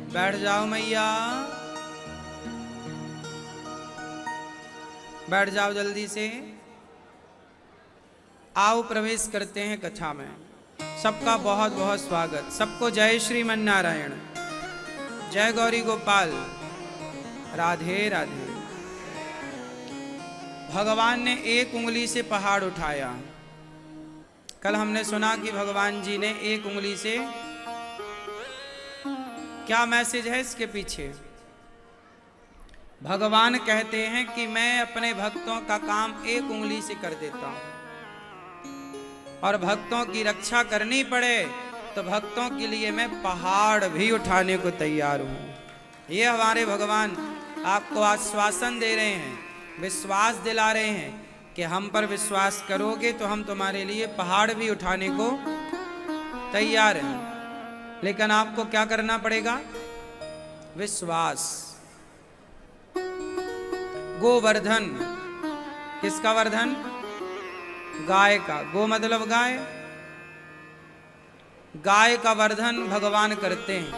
बैठ जाओ मैया, बैठ जाओ जल्दी से। आओ प्रवेश करते हैं कथा में। सबका बहुत बहुत स्वागत। सबको जय श्रीमन नारायण, जय गौरी गोपाल, राधे राधे। भगवान ने एक उंगली से पहाड़ उठाया। कल हमने सुना कि भगवान जी ने एक उंगली से, क्या मैसेज है इसके पीछे? भगवान कहते हैं कि मैं अपने भक्तों का काम एक उंगली से कर देता हूं, और भक्तों की रक्षा करनी पड़े तो भक्तों के लिए मैं पहाड़ भी उठाने को तैयार हूं। ये हमारे भगवान आपको आश्वासन दे रहे हैं, विश्वास दिला रहे हैं कि हम पर विश्वास करोगे तो हम तुम्हारे लिए पहाड़ भी उठाने को तैयार हैं। लेकिन आपको क्या करना पड़ेगा? विश्वास। गोवर्धन, किसका वर्धन? गाय का। गो मतलब गाय, गाय का वर्धन भगवान करते हैं।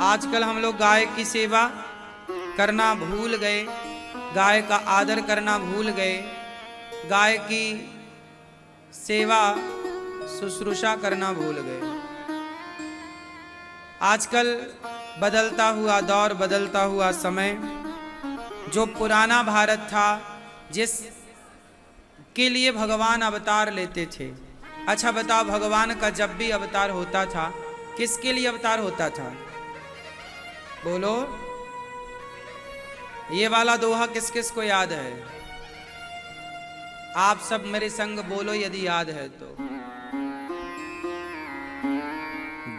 आजकल हम लोग गाय की सेवा करना भूल गए, गाय का आदर करना भूल गए, गाय की सेवा शुश्रूषा करना भूल गए। आजकल बदलता हुआ दौर, बदलता हुआ समय, जो पुराना भारत था जिस के लिए भगवान अवतार लेते थे। अच्छा बताओ, भगवान का जब भी अवतार होता था किसके लिए अवतार होता था? बोलो, ये वाला दोहा किस किस को याद है? आप सब मेरे संग बोलो यदि याद है तो।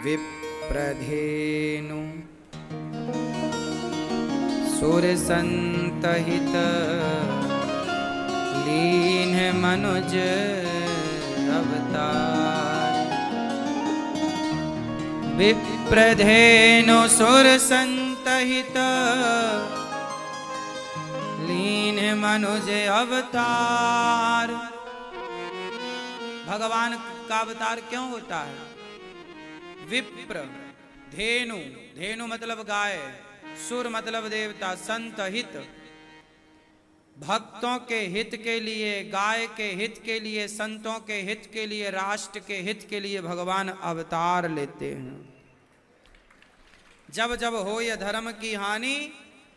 विप्रधेनु सुर संतहित लीन मनुज अवतार। विप्रधेनु सुर संतहित लीन मनुज अवतार। भगवान का अवतार क्यों होता है? विप्र, धेनु, धेनु मतलब गाय, सुर मतलब देवता, संत हित, भक्तों के हित के लिए, गाय के हित के लिए, संतों के हित के लिए, राष्ट्र के हित के लिए भगवान अवतार लेते हैं। जब जब हो यह धर्म की हानि,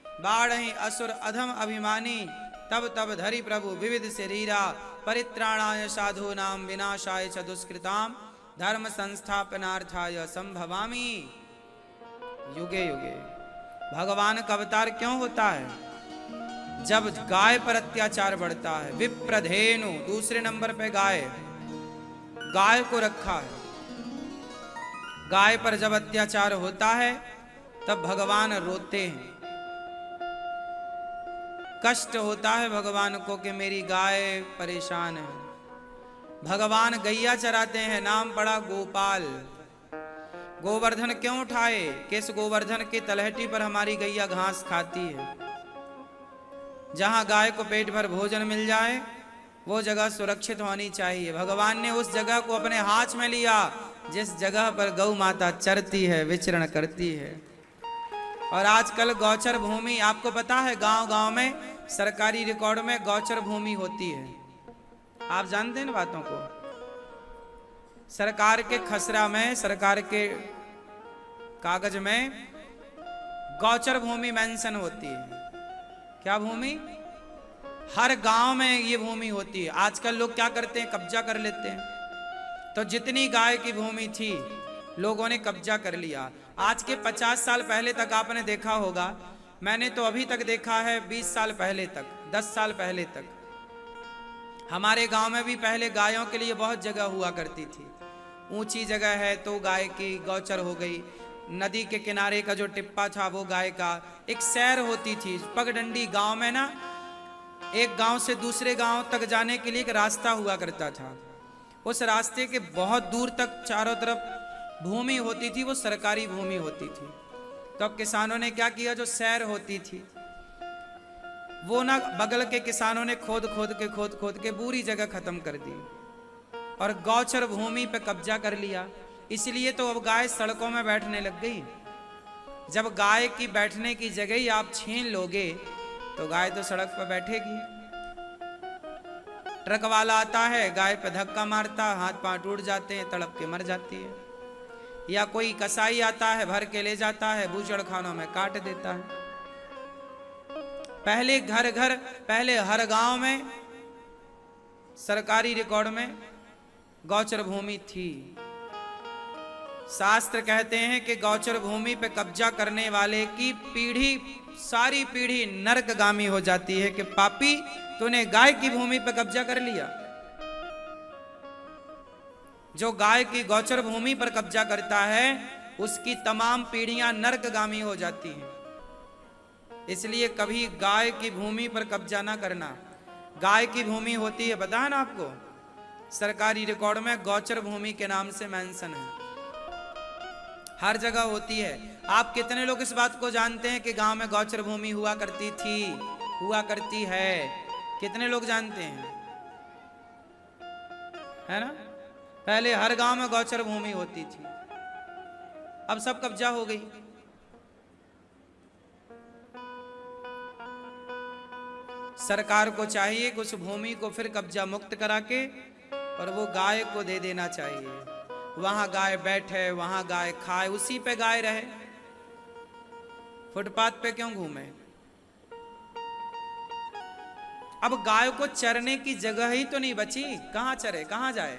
बाढ़हि असुर अधम अभिमानी, तब तब धरि प्रभु विविध शरीरा, परित्राणाय साधूनां विनाशाय च दुष्कृतां, धर्म संस्थापनार्थाय संभवामि युगे युगे। भगवान का अवतार क्यों होता है? जब गाय पर अत्याचार बढ़ता है। विप्रधेनु, दूसरे नंबर पे गाय, गाय को रखा है। गाय पर जब अत्याचार होता है तब भगवान रोते हैं। कष्ट होता है भगवान को कि मेरी गाय परेशान है। भगवान गैया चराते हैं, नाम पड़ा गोपाल। गोवर्धन क्यों उठाए? कि इस गोवर्धन की तलहटी पर हमारी गैया घास खाती है। जहां गाय को पेट भर भोजन मिल जाए वो जगह सुरक्षित होनी चाहिए। भगवान ने उस जगह को अपने हाथ में लिया जिस जगह पर गौ माता चरती है, विचरण करती है। और आजकल गौचर भूमि, आपको पता है गांव गांव में सरकारी रिकॉर्ड में गौचर भूमि होती है। आप जानते हैं ना बातों को? सरकार के खसरा में, सरकार के कागज में गौचर भूमि मेंशन होती है। क्या भूमि? हर गांव में ये भूमि होती है। आजकल लोग क्या करते हैं? कब्जा कर लेते हैं। तो जितनी गाय की भूमि थी लोगों ने कब्जा कर लिया। आज के 50 साल पहले तक आपने देखा होगा, मैंने तो अभी तक देखा है 20 साल पहले तक, 10 साल पहले तक हमारे गांव में भी पहले गायों के लिए बहुत जगह हुआ करती थी। ऊंची जगह है तो गाय की गौचर हो गई, नदी के किनारे का जो टिप्पा था वो गाय का। एक सैर होती थी पगडंडी। गांव में ना एक गांव से दूसरे गांव तक जाने के लिए एक रास्ता हुआ करता था। उस रास्ते के बहुत दूर तक चारों तरफ भूमि होती थी, वो सरकारी भूमि होती थी। तो अब किसानों ने क्या किया, जो सैर होती थी वो ना बगल के किसानों ने खोद खोद के पूरी जगह खत्म कर दी और गौचर भूमि पे कब्जा कर लिया। इसलिए तो अब गाय सड़कों में बैठने लग गई। जब गाय की बैठने की जगह ही आप छीन लोगे तो गाय तो सड़क पर बैठेगी। ट्रक वाला आता है, गाय पे धक्का मारता, हाथ पांव टूट जाते हैं, तड़प के मर जाती है। या कोई कसाई आता है, भर के ले जाता है, बूचड़ खानों में काट देता है। पहले घर घर, पहले हर गांव में सरकारी रिकॉर्ड में गौचर भूमि थी। शास्त्र कहते हैं कि गौचर भूमि पे कब्जा करने वाले की पीढ़ी, सारी पीढ़ी नरकगामी हो जाती है कि पापी तूने गाय की भूमि पे कब्जा कर लिया। जो गाय की गौचर भूमि पर कब्जा करता है उसकी तमाम पीढ़ियां नरकगामी हो जाती हैं। इसलिए कभी गाय की भूमि पर कब्जा ना करना। गाय की भूमि होती है, बताया ना आपको, सरकारी रिकॉर्ड में गौचर भूमि के नाम से मेंशन है, हर जगह होती है। आप कितने लोग इस बात को जानते हैं कि गांव में गौचर भूमि हुआ करती थी, हुआ करती है? कितने लोग जानते हैं? है ना? पहले हर गांव में गौचर भूमि होती थी, अब सब कब्जा हो गई। सरकार को चाहिए कि उस भूमि को फिर कब्जा मुक्त करा के और वो गाय को दे देना चाहिए। वहां गाय बैठे, वहां गाय खाए, उसी पे गाय रहे, फुटपाथ पे क्यों घूमे? अब गाय को चरने की जगह ही तो नहीं बची, कहां चरे, कहां जाए?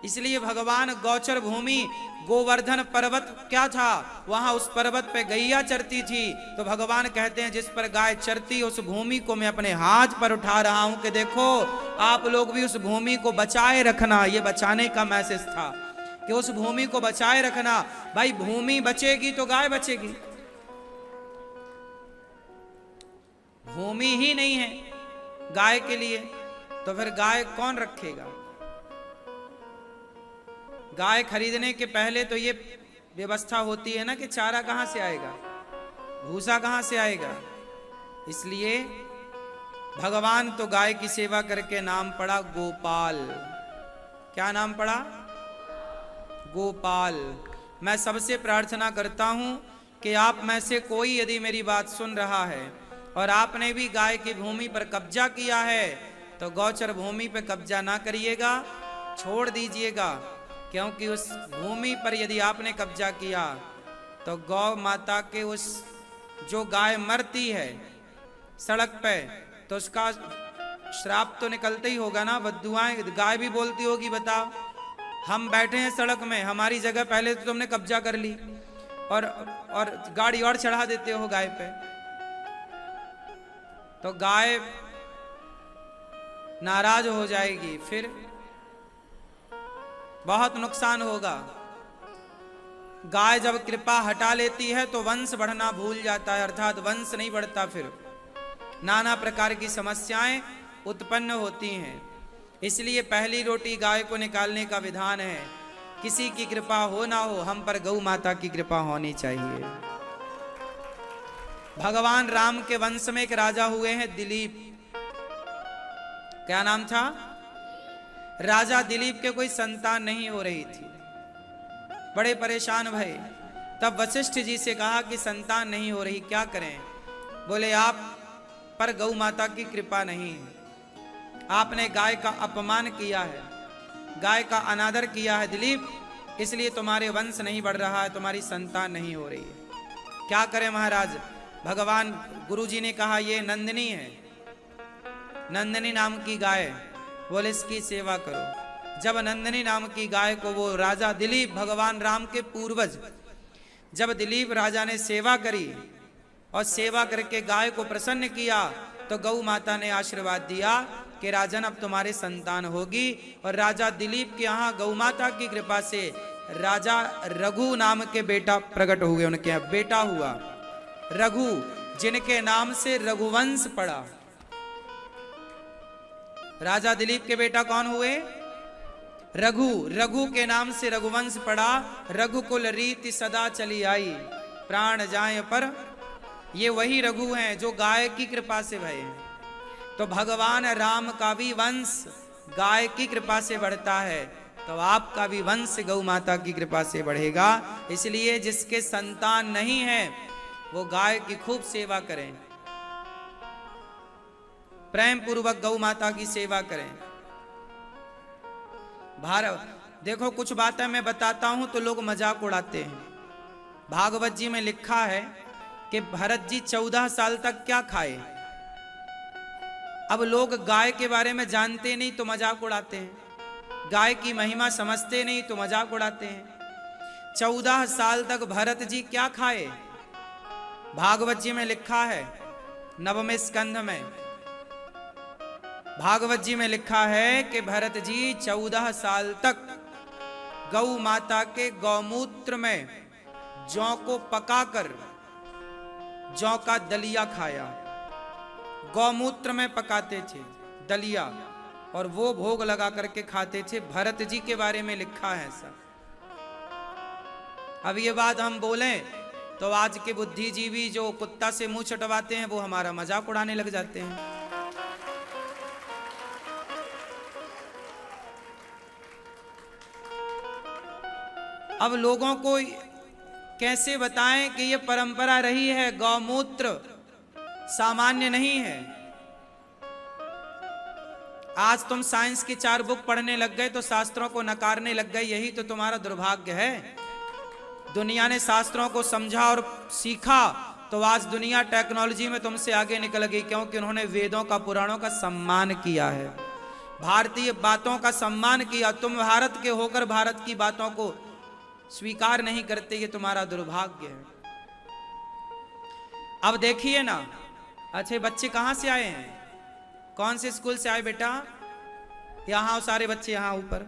इसलिए भगवान गौचर भूमि, गोवर्धन पर्वत क्या था, वहां उस पर्वत पे गैया चरती थी। तो भगवान कहते हैं जिस पर गाय चरती उस भूमि को मैं अपने हाथ पर उठा रहा हूं कि देखो आप लोग भी उस भूमि को बचाए रखना। ये बचाने का मैसेज था कि उस भूमि को बचाए रखना। भाई भूमि बचेगी तो गाय बचेगी। भूमि ही नहीं है गाय के लिए तो फिर गाय कौन रखेगा? गाय खरीदने के पहले तो ये व्यवस्था होती है ना कि चारा कहां से आएगा, भूसा कहां से आएगा। इसलिए भगवान तो गाय की सेवा करके नाम पड़ा गोपाल। क्या नाम पड़ा? गोपाल। मैं सबसे प्रार्थना करता हूं कि आप में से कोई यदि मेरी बात सुन रहा है और आपने भी गाय की भूमि पर कब्जा किया है तो गौचर भूमि पर कब्जा ना करिएगा, छोड़ दीजिएगा। क्योंकि उस भूमि पर यदि आपने कब्जा किया तो गौ माता के उस जो गाय मरती है सड़क पे तो उसका श्राप तो निकलता ही होगा ना, बद्दुआएं गाय भी बोलती होगी। बताओ, हम बैठे हैं सड़क में, हमारी जगह पहले तो तुमने कब्जा कर ली और गाड़ी और चढ़ा देते हो गाय पे, तो गाय नाराज हो जाएगी, फिर बहुत नुकसान होगा। गाय जब कृपा हटा लेती है तो वंश बढ़ना भूल जाता है, अर्थात वंश नहीं बढ़ता, फिर नाना प्रकार की समस्याएं उत्पन्न होती हैं। इसलिए पहली रोटी गाय को निकालने का विधान है। किसी की कृपा हो ना हो, हम पर गौ माता की कृपा होनी चाहिए। भगवान राम के वंश में एक राजा हुए हैं दिलीप। क्या नाम था? राजा दिलीप के कोई संतान नहीं हो रही थी, बड़े परेशान भये। तब वशिष्ठ जी से कहा कि संतान नहीं हो रही, क्या करें? बोले आप पर गौ माता की कृपा नहीं है, आपने गाय का अपमान किया है, गाय का अनादर किया है दिलीप, इसलिए तुम्हारे वंश नहीं बढ़ रहा है, तुम्हारी संतान नहीं हो रही है। क्या करें महाराज? भगवान गुरुजी ने कहा ये नंदिनी है, नंदिनी नाम की गाय, बोले इसकी सेवा करो। जब नंदिनी नाम की गाय को वो राजा दिलीप, भगवान राम के पूर्वज, जब दिलीप राजा ने सेवा करी और सेवा करके गाय को प्रसन्न किया तो गौ माता ने आशीर्वाद दिया कि राजन अब तुम्हारे संतान होगी। और राजा दिलीप के यहाँ गौ माता की कृपा से राजा रघु नाम के बेटा प्रकट हुए, उनके यहाँ बेटा हुआ रघु, जिनके नाम से रघुवंश पड़ा। राजा दिलीप के बेटा कौन हुए? रघु। रघु के नाम से रघुवंश पड़ा। रघुकुल रीति सदा चली आई, प्राण जाए पर। ये वही रघु हैं जो गाय की कृपा से भये हैं। तो भगवान राम का भी वंश गाय की कृपा से बढ़ता है। तो आपका भी वंश गौ माता की कृपा से बढ़ेगा। इसलिए जिसके संतान नहीं है वो गाय की खूब सेवा करें, प्रेम पूर्वक गौ माता की सेवा करें। भारत देखो, कुछ बातें मैं बताता हूं तो लोग मजाक उड़ाते हैं। भागवत जी में लिखा है कि भरत जी 14 साल तक क्या खाए। अब लोग गाय के बारे में जानते नहीं तो मजाक उड़ाते हैं, गाय की महिमा समझते नहीं तो मजाक उड़ाते हैं। 14 साल तक भरत जी क्या खाए? भागवत जी में लिखा है, नवम स्कंध में भागवत जी में लिखा है कि भरत जी 14 साल तक गौ माता के गौमूत्र में जौ को पकाकर जौ का दलिया खाया। गौमूत्र में पकाते थे दलिया और वो भोग लगा करके खाते थे। भरत जी के बारे में लिखा है ऐसा। अब ये बात हम बोलें तो आज के बुद्धिजीवी जो कुत्ता से मुंह चटवाते हैं वो हमारा मजाक उड़ाने लग जाते हैं। अब लोगों को कैसे बताएं कि ये परंपरा रही है, गौमूत्र सामान्य नहीं है। आज तुम साइंस की 4 बुक पढ़ने लग गए तो शास्त्रों को नकारने लग गए, यही तो तुम्हारा दुर्भाग्य है। दुनिया ने शास्त्रों को समझा और सीखा तो आज दुनिया टेक्नोलॉजी में तुमसे आगे निकल गई, क्योंकि उन्होंने वेदों का पुराणों का सम्मान किया है, भारतीय बातों का सम्मान किया। तुम भारत के होकर भारत की बातों को स्वीकार नहीं करते, ये तुम्हारा दुर्भाग्य है। अब देखिए ना, अच्छे बच्चे कहां से आए हैं? कौन से स्कूल से आए बेटा? यहां सारे बच्चे यहां ऊपर।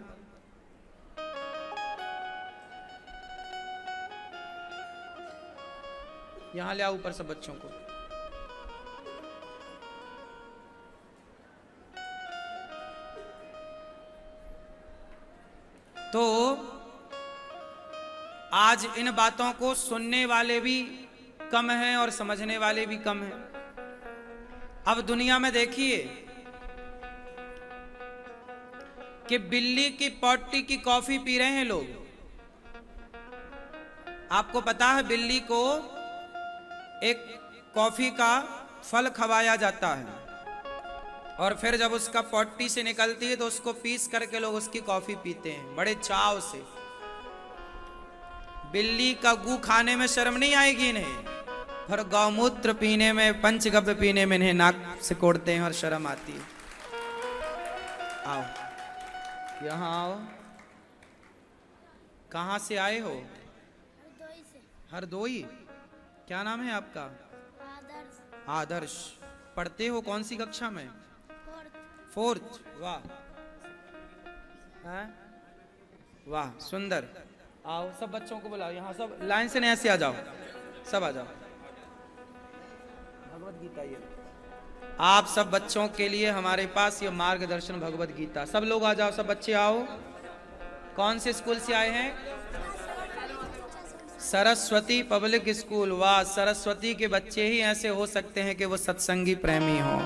यहां ले आओ ऊपर सब बच्चों को। तो आज इन बातों को सुनने वाले भी कम हैं और समझने वाले भी कम हैं। अब दुनिया में देखिए कि बिल्ली की पॉटी की कॉफी पी रहे हैं लोग। आपको पता है बिल्ली को एक कॉफी का फल खवाया जाता है और फिर जब उसका पॉटी से निकलती है तो उसको पीस करके लोग उसकी कॉफी पीते हैं बड़े चाव से। बिल्ली का गू खाने में शर्म नहीं आएगी इन्हें, पर गौमूत्र पीने में, पंचगव्य पीने में इन्हें नाक से कोड़ते हैं और शर्म आती है। आओ यहां आओ। कहां से आए हो? हरदोई से। हरदोई। क्या नाम है आपका? आदर्श। आदर्श। पढ़ते हो कौन सी कक्षा में? फोर्थ। वाह है? वाह सुंदर। आओ सब बच्चों को बुलाओ, यहाँ सब लाइन से ऐसे आ जाओ, सब आ जाओ। भगवत गीता ये आप सब बच्चों के लिए हमारे पास ये मार्गदर्शन भगवत गीता। सब लोग आ जाओ, सब बच्चे आओ। कौन से स्कूल से आए हैं? Saraswati public school. वाह, सरस्वती के बच्चे ही ऐसे हो सकते हैं कि वो सत्संगी प्रेमी हो।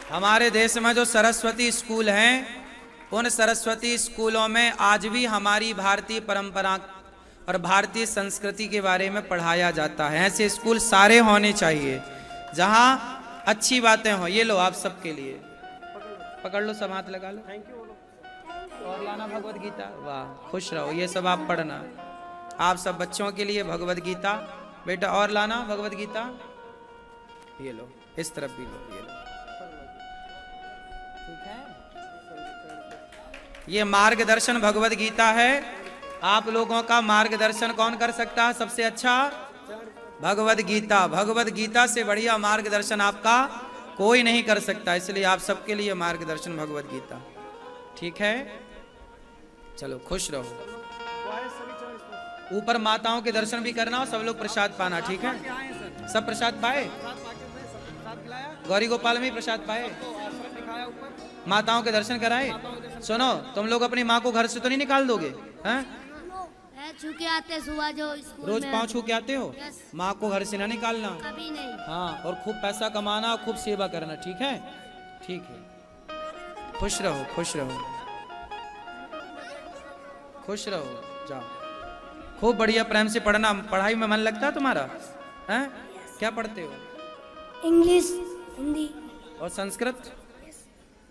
हमारे देश में जो सरस्वती स्कूल हैं, उन सरस्वती स्कूलों में आज भी हमारी भारतीय परंपरा और भारतीय संस्कृति के बारे में पढ़ाया जाता है। ऐसे स्कूल सारे होने चाहिए जहां अच्छी बातें हो। ये लो आप सबके लिए, पकड़ लो, सब हाथ लगा लो। Thank you. और लाना भगवत गीता। वाह, खुश रहो। ये सब आप पढ़ना, आप सब बच्चों के लिए भगवत गीता। बेटा और लाना भगवत गीता। ये लो, इस तरफ भी लो। ये लो, ठीक है। ये मार्गदर्शन भगवत गीता है। आप लोगों का मार्गदर्शन कौन कर सकता है सबसे अच्छा? भगवत गीता। भगवत गीता से बढ़िया मार्गदर्शन आपका कोई नहीं कर सकता, इसलिए आप सबके लिए मार्गदर्शन भगवत गीता। ठीक है, चलो खुश रहो। ऊपर माताओं के दर्शन भी करना और सब लोग प्रसाद पाना। ठीक है, सब प्रसाद पाए? गौरी गोपाल में प्रसाद पाए? माताओं के दर्शन कराए? सुनो, तुम लोग अपनी माँ को घर से तो नहीं निकाल दोगे? हैं? छू के आते सुबह जो स्कूल रोज में। पाँव छू के आते हो? माँ को घर से ना निकालना। कभी नहीं। हाँ, और खूब पैसा कमाना, खूब सेवा करना। ठीक है, ठीक है। खुश रहो, खुश रहो, खुश रहो, जाओ। खूब बढ़िया प्रेम से पढ़ना। पढ़ाई में मन लगता है तुम्हारा? हैं? क्या पढ़ते हो? इंग्लिश, हिंदी और संस्कृत?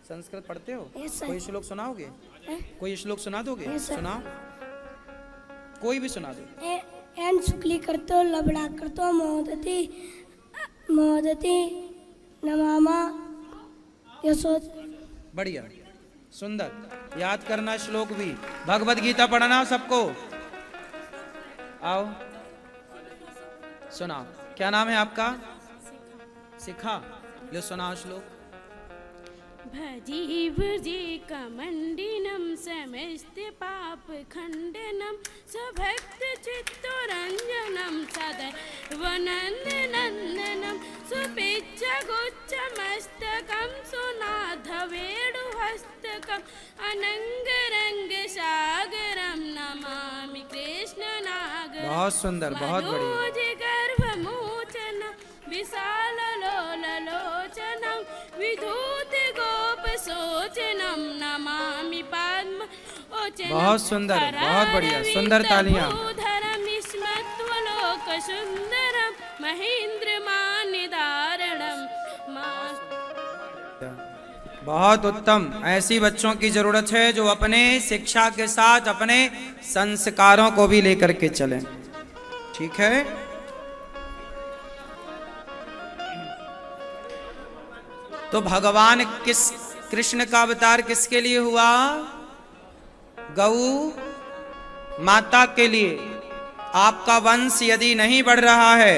संस्कृत पढ़ते हो? Yes, sir. कोई श्लोक सुनाओगे? हैं? कोई श्लोक सुना दोगे? Yes, sir. सुनाओ, कोई भी सुना दो। एन शुक्ली करतो लबड़ा करतो मोदती मोदती नमामा यशोद। बढ़िया, सुंदर। याद करना श्लोक भी। भगवत गीता पढ़ना सबको। आओ सुनाओ। क्या नाम है आपका? शिखा। लो सुनाओ श्लोक। भजी भुजी कमंडिनम समस्त पाप खंडनम सभक्त चित्तरंजनम सदैव नंद नंदनम सुपिच्छ गुच्छ मस्तकम सुनाथ वेणुहस्तकम अनंग रंग सागरम नमामि कृष्ण नागर। बहुत सुंदर, बहुत बढ़िया। मनोज गर्भमोचन विशाल लोल लोचनम विधूत गोप सोचनम नमामि पद्म ओचनम। बहुत सुंदर, बहुत बढ़िया, सुंदर तालियां। धरम स्मत्वलोक सुंदरम महेंद्र मान्यधारणम मान। बहुत उत्तम। ऐसी बच्चों की जरूरत है जो अपने शिक्षा के साथ अपने संस्कारों को भी लेकर के चलें। ठीक है? तो भगवान कृष्ण का अवतार किसके लिए हुआ? गौ माता के लिए। आपका वंश यदि नहीं बढ़ रहा है,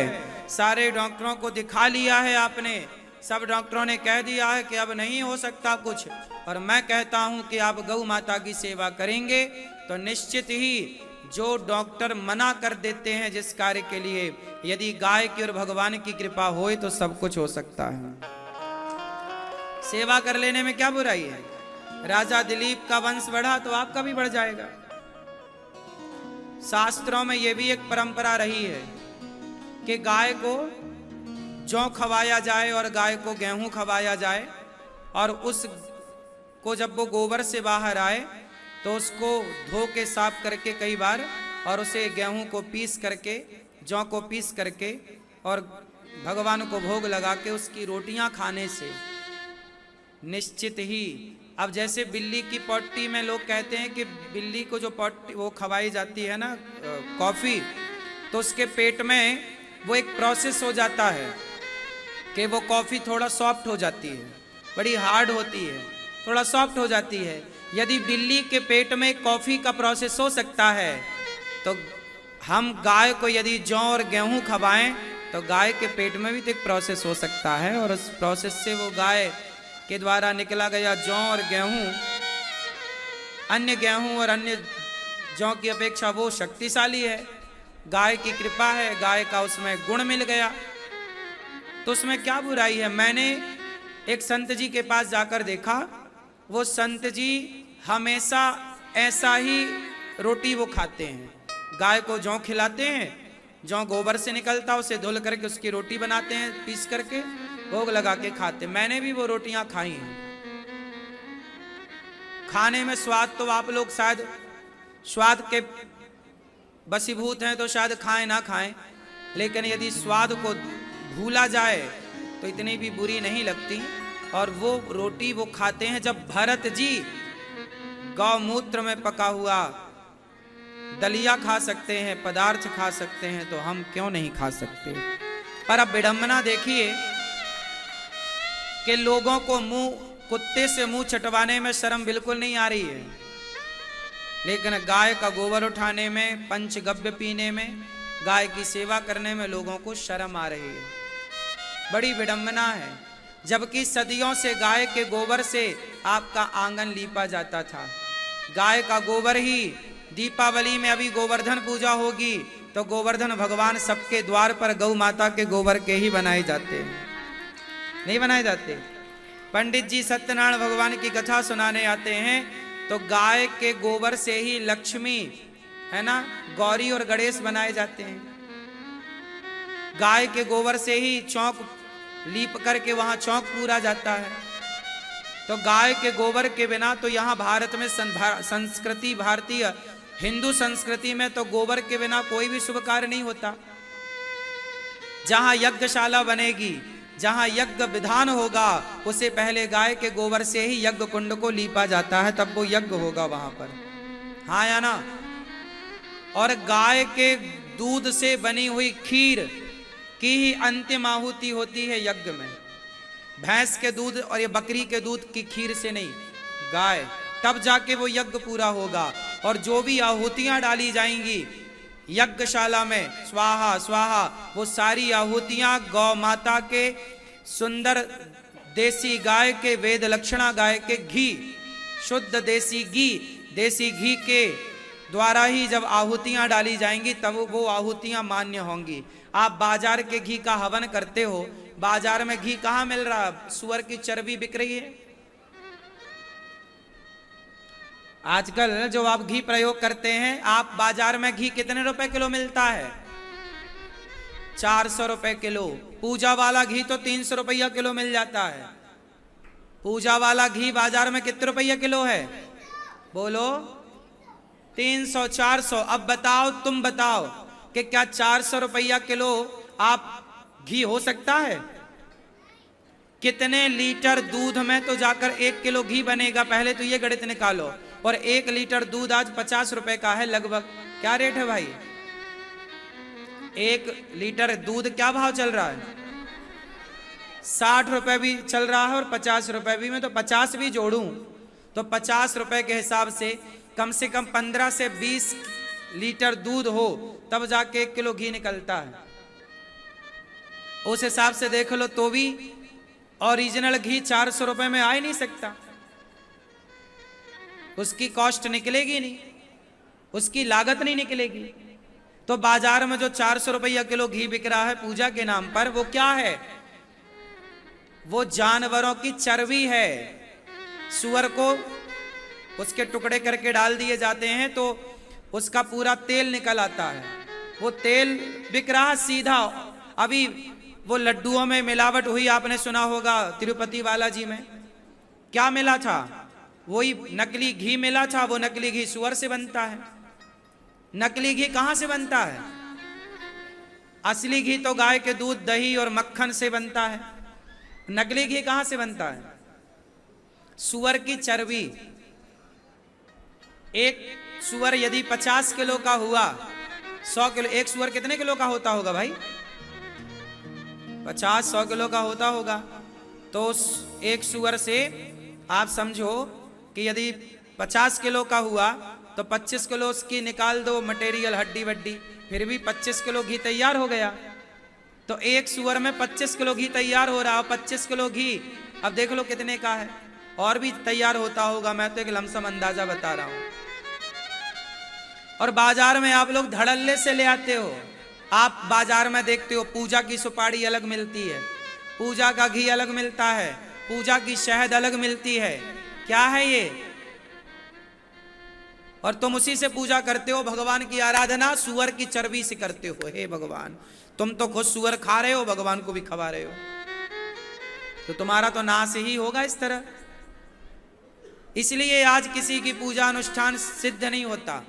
सारे डॉक्टरों को दिखा लिया है आपने, सब डॉक्टरों ने कह दिया है कि अब नहीं हो सकता कुछ, और मैं कहता हूं कि आप गौ माता की सेवा करेंगे तो निश्चित ही जो डॉक्टर मना कर देते हैं जिस कार्य के लिए, यदि गाय की और भगवान की कृपा होए तो सब कुछ हो सकता है। सेवा कर लेने में क्या बुराई है? राजा दिलीप का वंश बढ़ा तो आपका भी बढ़ जाएगा। शास्त्रों में यह भी एक परंपरा रही है कि गाय को जौ खवाया जाए और गाय को गेहूं खवाया जाए, और उस को जब वो गोबर से बाहर आए तो उसको धो के साफ करके कई बार, और उसे गेहूं को पीस करके, जौ को पीस करके और भगवान को भोग लगा के उसकी रोटियां खाने से निश्चित ही, अब जैसे बिल्ली की पोटी में लोग कहते हैं कि बिल्ली को जो पोटी वो खवाई जाती है ना कॉफी, तो उसके पेट में वो एक प्रोसेस हो जाता है कि वो कॉफी थोड़ा सॉफ्ट हो जाती है, बड़ी हार्ड होती है, थोड़ा सॉफ्ट हो जाती है। यदि बिल्ली के पेट में कॉफी का प्रोसेस हो सकता है, तो हम गाय को यदि जौ और गेहूं खवाएं तो गाय के पेट में भी तो एक प्रोसेस हो सकता है, और उस प्रोसेस से वो गाय के द्वारा निकला गया जौ और गेहूं, अन्य गेहूं और अन्य जौ की अपेक्षा वो शक्तिशाली है। गाय की कृपा है, गाय का उसमें गुण मिल गया, तो उसमें क्या बुराई है? मैंने एक संत जी के पास जाकर देखा, वो संत जी हमेशा ऐसा ही रोटी वो खाते हैं। गाय को जौ खिलाते हैं, जौ गोबर से निकलता, उसे धुल करके उसकी रोटी बनाते हैं, पीस करके भोग लगा के खाते। मैंने भी वो रोटियां खाई हैं। खाने में स्वाद तो आप लोग शायद स्वाद के बसीभूत हैं तो शायद खाएं ना खाएं, लेकिन यदि स्वाद को भूला जाए तो इतनी भी बुरी नहीं लगती। और वो रोटी वो खाते हैं। जब भरत जी गौमूत्र में पका हुआ दलिया खा सकते हैं, पदार्थ खा सकते हैं, तो हम क्यों नहीं खा सकते? पर अब विडंबना देखिए कि लोगों को कुत्ते से मुंह चटवाने में शर्म बिल्कुल नहीं आ रही है, लेकिन गाय का गोबर उठाने में, पंचगव्य पीने में, गाय की सेवा करने में लोगों को शर्म आ रही है। बड़ी विडंबना है। जबकि सदियों से गाय के गोबर से आपका आंगन लीपा जाता था। गाय का गोबर ही, दीपावली में अभी गोवर्धन पूजा होगी तो गोवर्धन भगवान सबके द्वार पर गौ माता के गोबर के ही बनाए जाते हैं, नहीं बनाए जाते। पंडित जी सत्यनारायण भगवान की कथा सुनाने आते हैं तो गाय के गोबर से ही लक्ष्मी, है ना, गौरी और गणेश बनाए जाते हैं। गाय के गोबर से ही चौक लीप करके वहां चौक पूरा जाता है। तो गाय के गोबर के बिना तो यहाँ भारत में संस्कृति, भारतीय हिंदू संस्कृति में तो गोबर के बिना कोई भी शुभ कार्य नहीं होता। जहां यज्ञशाला बनेगी, जहां यज्ञ विधान होगा, उससे पहले गाय के गोबर से ही यज्ञ कुंड को लीपा जाता है, तब वो यज्ञ होगा वहां पर। हाँ या ना? और गाय के दूध से बनी हुई खीर की ही अंतिम आहुति होती है यज्ञ में। भैंस के दूध और ये बकरी के दूध की खीर से नहीं, गाय, तब जाके वो यज्ञ पूरा होगा। और जो भी आहुतियां डाली जाएंगी यज्ञशाला में, स्वाहा स्वाहा, वो सारी आहुतियां गौ माता के सुंदर देसी गाय के, वेद लक्षणा गाय के घी, शुद्ध देसी घी के द्वारा ही जब आहुतियां डाली जाएंगी तब वो आहुतियां मान्य होंगी। आप बाजार के घी का हवन करते हो, बाजार में घी कहां मिल रहा है? सुअर की चर्बी बिक रही है। आजकल जो आप घी प्रयोग करते हैं, आप बाजार में घी कितने रुपए किलो मिलता है? 400 रुपए किलो। पूजा वाला घी तो 300 रुपया किलो मिल जाता है। पूजा वाला घी बाजार में कितने रुपया किलो है? बोलो 300, 400। अब बताओ, तुम बताओ कि क्या 400 रुपया किलो आप घी हो सकता है? कितने लीटर दूध में तो जाकर 1 किलो घी बनेगा? पहले तो ये गणित निकालो। और 1 लीटर दूध आज 50 रुपए का है लगभग। क्या रेट है भाई? 1 लीटर दूध क्या भाव चल रहा है? 60 रुपए भी चल रहा है और 50 रुपए भी। मैं तो 50 भी जोड़ूं तो 50 रुपए के हिसाब से कम 15 से 20 लीटर दूध हो तब जाके 1 किलो घी निकलता है। उस हिसाब से देख लो तो भी ओरिजिनल घी 400 रुपए में आ ही नहीं सकता। उसकी कॉस्ट निकलेगी नहीं, उसकी लागत नहीं निकलेगी। तो बाजार में जो 400 रुपया किलो घी बिक रहा है पूजा के नाम पर, वो क्या है? वो जानवरों की चर्बी है। सुअर को उसके टुकड़े करके डाल दिए जाते हैं तो उसका पूरा तेल निकल आता है। वो तेल बिक रहा सीधा। अभी वो लड्डुओं में मिलावट हुई, आपने सुना होगा तिरुपति बालाजी में क्या मिला था? वही नकली घी मिला था। वो नकली घी सुअर से बनता है। नकली घी कहां से बनता है? असली घी तो गाय के दूध, दही और मक्खन से बनता है। नकली घी कहां से बनता है? सुअर की चर्बी। एक सुअर यदि 50 किलो का हुआ, 100 किलो, एक सुअर कितने किलो का होता होगा भाई? 50-100 किलो का होता होगा। तो एक सुअर से आप समझो कि यदि 50 किलो का हुआ तो 25 किलो उसकी निकाल दो मटेरियल, हड्डी वड्डी, फिर भी 25 किलो घी तैयार हो गया। तो एक सुअर में 25 किलो घी तैयार हो रहा है। 25 किलो घी अब देख लो कितने का है। और भी तैयार होता होगा, मैं तो एक लमसम अंदाजा बता रहा हूं। और बाजार में आप लोग धड़ल्ले से ले आते हो। आप बाजार में देखते हो पूजा की सुपारी अलग मिलती है, पूजा का घी अलग मिलता है, पूजा की शहद अलग मिलती है। क्या है ये? और तुम उसी से पूजा करते हो। भगवान की आराधना सुअर की चर्बी से करते हो। हे भगवान, तुम तो खुद सुअर खा रहे हो, भगवान को भी खवा रहे हो, तो तुम्हारा तो नाश ही होगा इस तरह। इसलिए आज किसी की पूजा अनुष्ठान सिद्ध नहीं होता।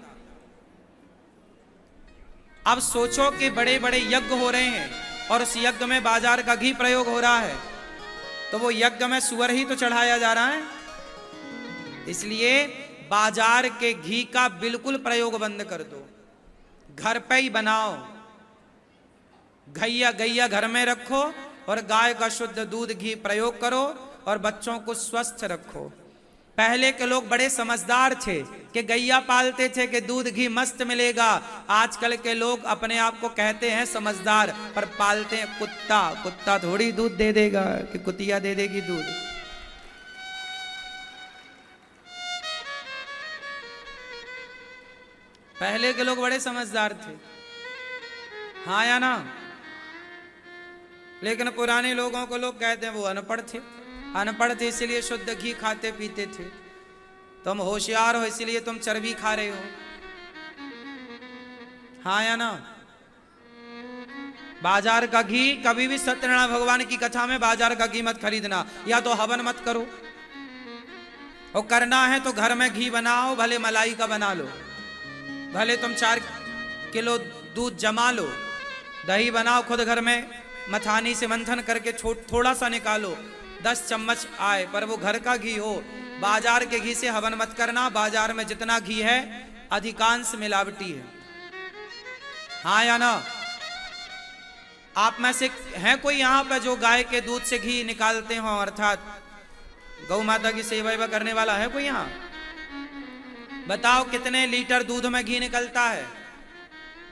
अब सोचो कि बड़े बड़े यज्ञ हो रहे हैं और उस यज्ञ में बाजार का घी प्रयोग हो रहा है, तो वो यज्ञ में सुअर ही तो चढ़ाया जा रहा है। इसलिए बाजार के घी का बिल्कुल प्रयोग बंद कर दो। घर पे ही बनाओ। गैया घर में रखो और गाय का शुद्ध दूध घी प्रयोग करो और बच्चों को स्वस्थ रखो। पहले के लोग बड़े समझदार थे कि गैया पालते थे कि दूध घी मस्त मिलेगा। आजकल के लोग अपने आप को कहते हैं समझदार, पर पालते हैं कुत्ता। कुत्ता थोड़ी दूध दे देगा कि कुतिया दे देगी दूध। पहले के लोग बड़े समझदार थे, हाँ या ना? लेकिन पुराने लोगों को लोग कहते हैं वो अनपढ़ थे। अनपढ़ थे इसलिए शुद्ध घी खाते पीते थे। तुम होशियार हो इसलिए तुम चर्बी खा रहे हो, हाँ या ना? बाजार का घी कभी भी सत्यनारायण भगवान की कथा में बाजार का घी मत खरीदना, या तो हवन मत करो। और करना है तो घर में घी बनाओ, भले मलाई का बना लो, भले तुम 4 किलो दूध जमा लो, दही बनाओ खुद घर में, मथानी से मंथन करके थोड़ा सा निकालो, 10 चम्मच आए, पर वो घर का घी हो। बाजार के घी से हवन मत करना, बाजार में जितना घी है अधिकांश मिलावटी है। हाँ या ना? आप में से है कोई यहाँ पे जो गाय के दूध से घी निकालते हो, अर्थात गौ माता की सेवा वेवा करने वाला है कोई यहाँ? बताओ कितने लीटर दूध में घी निकलता है?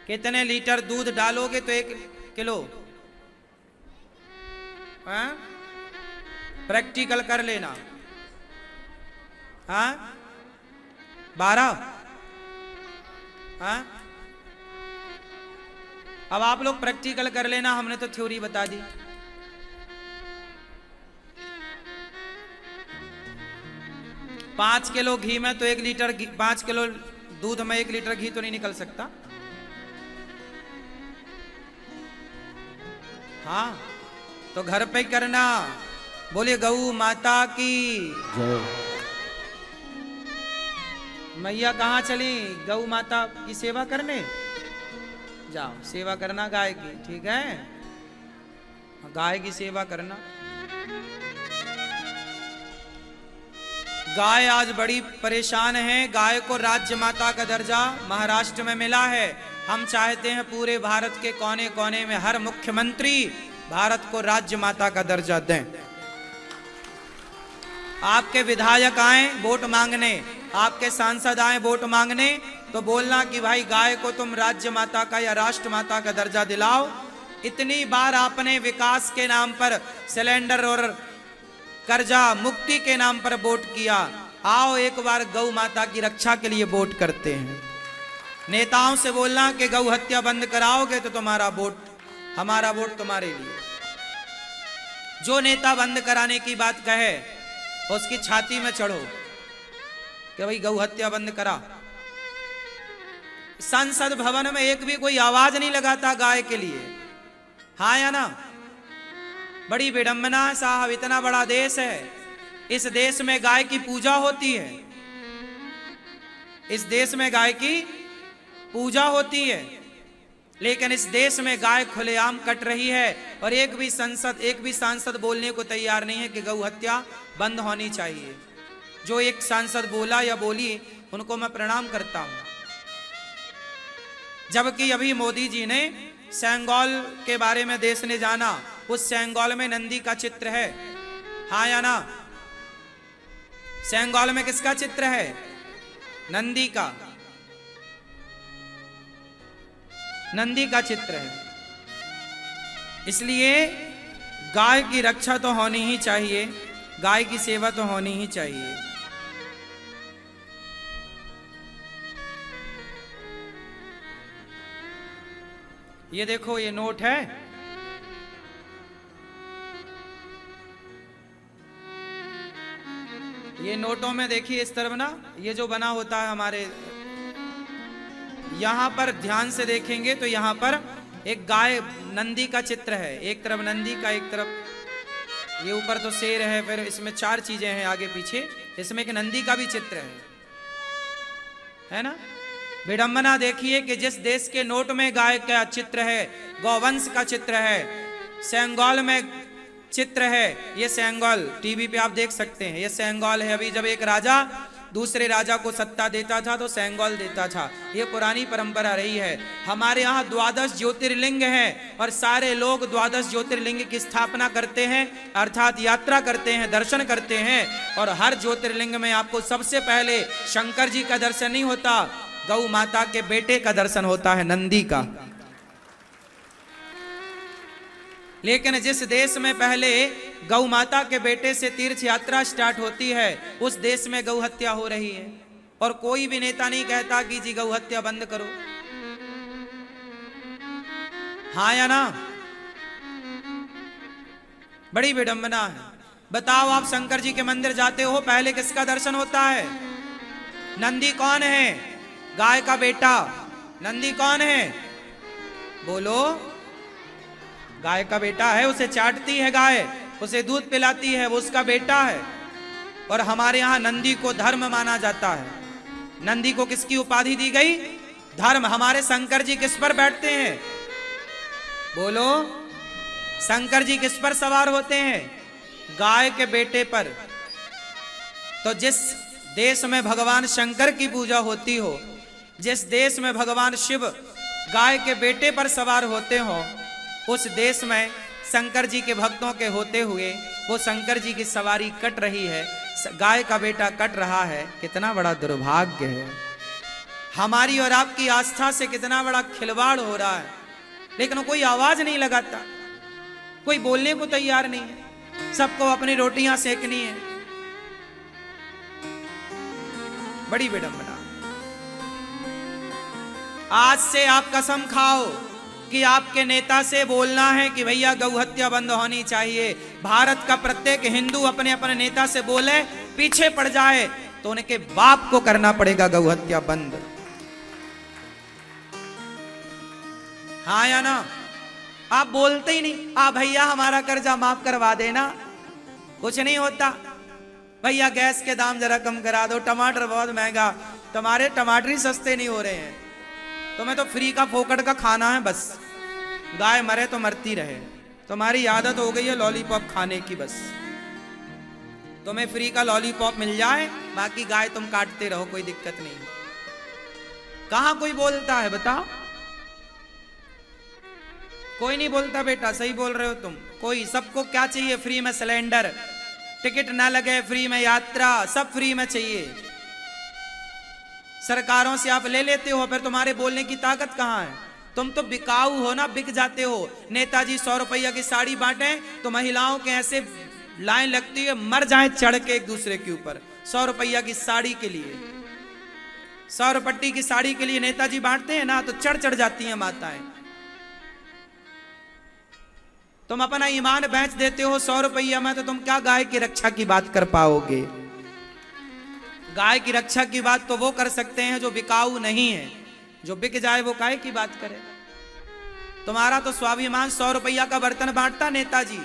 कितने लीटर दूध डालोगे तो 1 किलो? हाँ? प्रैक्टिकल कर लेना। हाँ? 12? हाँ? अब आप लोग प्रैक्टिकल कर लेना, हमने तो थ्योरी बता दी। पांच किलो घी में तो 1 लीटर 5 किलो दूध में 1 लीटर घी तो नहीं निकल सकता। हाँ, तो घर पे करना। बोले गौ माता की जय। मैया कहाँ चली? गौ माता की सेवा करने जाओ, सेवा करना गाय की, ठीक है? गाय की सेवा करना। गाय आज बड़ी परेशान है। गाय को राज्य माता का दर्जा महाराष्ट्र में मिला है। हम चाहते हैं पूरे भारत के कोने कोने में हर मुख्यमंत्री भारत को राज्य माता का दर्जा दें। आपके विधायक आए वोट मांगने, आपके सांसद आए वोट मांगने, तो बोलना कि भाई गाय को तुम राज्य माता का या राष्ट्र माता का दर्जा दिलाओ। इतनी बार आपने विकास के नाम पर, सिलेंडर और कर्जा मुक्ति के नाम पर वोट किया, आओ एक बार गौ माता की रक्षा के लिए वोट करते हैं। नेताओं से बोलना कि गौ हत्या बंद कराओगे तो तुम्हारा वोट, हमारा वोट तुम्हारे लिए। जो नेता बंद कराने की बात कहे उसकी छाती में चढ़ो कि भाई गौ हत्या बंद करा। संसद भवन में एक भी कोई आवाज नहीं लगाता गाय के लिए। हाँ या ना? बड़ी विडंबना है साहब, इतना बड़ा देश है, इस देश में गाय की पूजा होती है, इस देश में गाय की पूजा होती है, लेकिन इस देश में गाय खुलेआम कट रही है और एक भी सांसद बोलने को तैयार नहीं है कि गौ हत्या बंद होनी चाहिए। जो एक सांसद बोला या बोली उनको मैं प्रणाम करता हूं। जबकि अभी मोदी जी ने सेंगोल के बारे में देश ने जाना, उस सेंगोल में नंदी का चित्र है। हाँ या ना? सेंगोल में किसका चित्र है? नंदी का, नंदी का चित्र है। इसलिए गाय की रक्षा तो होनी ही चाहिए, गाय की सेवा तो होनी ही चाहिए। ये देखो, ये नोट है, ये नोटों में देखिए इस तरफ ना, ये जो बना होता है हमारे, यहां पर ध्यान से देखेंगे तो यहां पर एक गाय नंदी का चित्र है। एक तरफ नंदी का, एक तरफ ये ऊपर तो शेर है, फिर इसमें 4 चीजें हैं आगे पीछे, इसमें एक नंदी का भी चित्र है ना? विडंबना देखिए कि जिस देश के नोट में गाय का चित्र है, गौवंश का चित्र है, सेंगोल में चित्र है, ये सेंगोल टीवी पे आप देख सकते हैं, ये सेंगोल है। अभी जब एक राजा दूसरे राजा को सत्ता देता था तो सेंगोल देता था, ये पुरानी परंपरा रही है। हमारे यहाँ 12 ज्योतिर्लिंग हैं और सारे लोग 12 ज्योतिर्लिंग की स्थापना करते हैं, अर्थात यात्रा करते हैं, दर्शन करते हैं। और हर ज्योतिर्लिंग में आपको सबसे पहले शंकर जी का दर्शन नहीं होता, गौ माता के बेटे का दर्शन होता है, नंदी का। लेकिन जिस देश में पहले गौ माता के बेटे से तीर्थ यात्रा स्टार्ट होती है, उस देश में गौ हत्या हो रही है और कोई भी नेता नहीं कहता कि जी गौ हत्या बंद करो। हाँ या ना? बड़ी विडंबना है। बताओ, आप शंकर जी के मंदिर जाते हो, पहले किसका दर्शन होता है? नंदी कौन है? गाय का बेटा। नंदी कौन है? बोलो। गाय का बेटा है, उसे चाटती है गाय, उसे दूध पिलाती है, वो उसका बेटा है। और हमारे यहां नंदी को धर्म माना जाता है। नंदी को किसकी उपाधि दी गई? धर्म। हमारे शंकर जी किस पर बैठते हैं? बोलो, शंकर जी किस पर सवार होते हैं? गाय के बेटे पर। तो जिस देश में भगवान शंकर की पूजा होती हो, जिस देश में भगवान शिव गाय के बेटे पर सवार होते हो, उस देश में शंकर जी के भक्तों के होते हुए वो शंकर जी की सवारी कट रही है, गाय का बेटा कट रहा है। कितना बड़ा दुर्भाग्य है। हमारी और आपकी आस्था से कितना बड़ा खिलवाड़ हो रहा है, लेकिन कोई आवाज नहीं लगाता, कोई बोलने को तैयार नहीं है। सबको अपनी रोटियां सेकनी है। बड़ी विडंबना। आज से आप कसम खाओ कि आपके नेता से बोलना है कि भैया गौ हत्या बंद होनी चाहिए। भारत का प्रत्येक हिंदू अपने अपने नेता से बोले, पीछे पड़ जाए तो उनके बाप को करना पड़ेगा गौ हत्या बंद। हाँ या ना? आप बोलते ही नहीं। भैया हमारा कर्जा माफ करवा देना। कुछ नहीं होता। भैया गैस के दाम जरा कम करा दो, टमाटर बहुत महंगा, तुम्हारे टमाटर ही सस्ते नहीं हो रहे हैं, तुम्हें तो फ्री का फोकट का खाना है बस, गाय मरे तो मरती रहे। तुम्हारी आदत हो गई है लॉलीपॉप खाने की, बस तुम्हें फ्री का लॉलीपॉप मिल जाए, बाकी गाय तुम काटते रहो, कोई दिक्कत नहीं। कहां कोई बोलता है बताओ? कोई नहीं बोलता बेटा, सही बोल रहे हो तुम। कोई, सबको क्या चाहिए? फ्री में सिलेंडर, टिकट ना लगे, फ्री में यात्रा, सब फ्री में चाहिए। सरकारों से आप ले लेते हो, फिर तुम्हारे बोलने की ताकत कहां है? तुम तो बिकाऊ हो ना, बिक जाते हो। नेताजी 100 रुपया की साड़ी बांटे तो महिलाओं के ऐसे लाइन लगती है, मर जाए चढ़ के एक दूसरे के ऊपर। 100 रुपया की साड़ी के लिए, 100 रुपट्टी की साड़ी के लिए नेताजी बांटते हैं ना, तो चढ़ चढ़ जाती हैं माताएं। तुम अपना ईमान बेच देते हो 100 रुपया में, तो तुम क्या गाय की रक्षा की बात कर पाओगे? गाय की रक्षा की बात तो वो कर सकते हैं जो बिकाऊ नहीं है। जो बिक जाए वो गाय की बात करे। तुम्हारा तो स्वाभिमान 100 रुपया का बर्तन बांटता नेताजी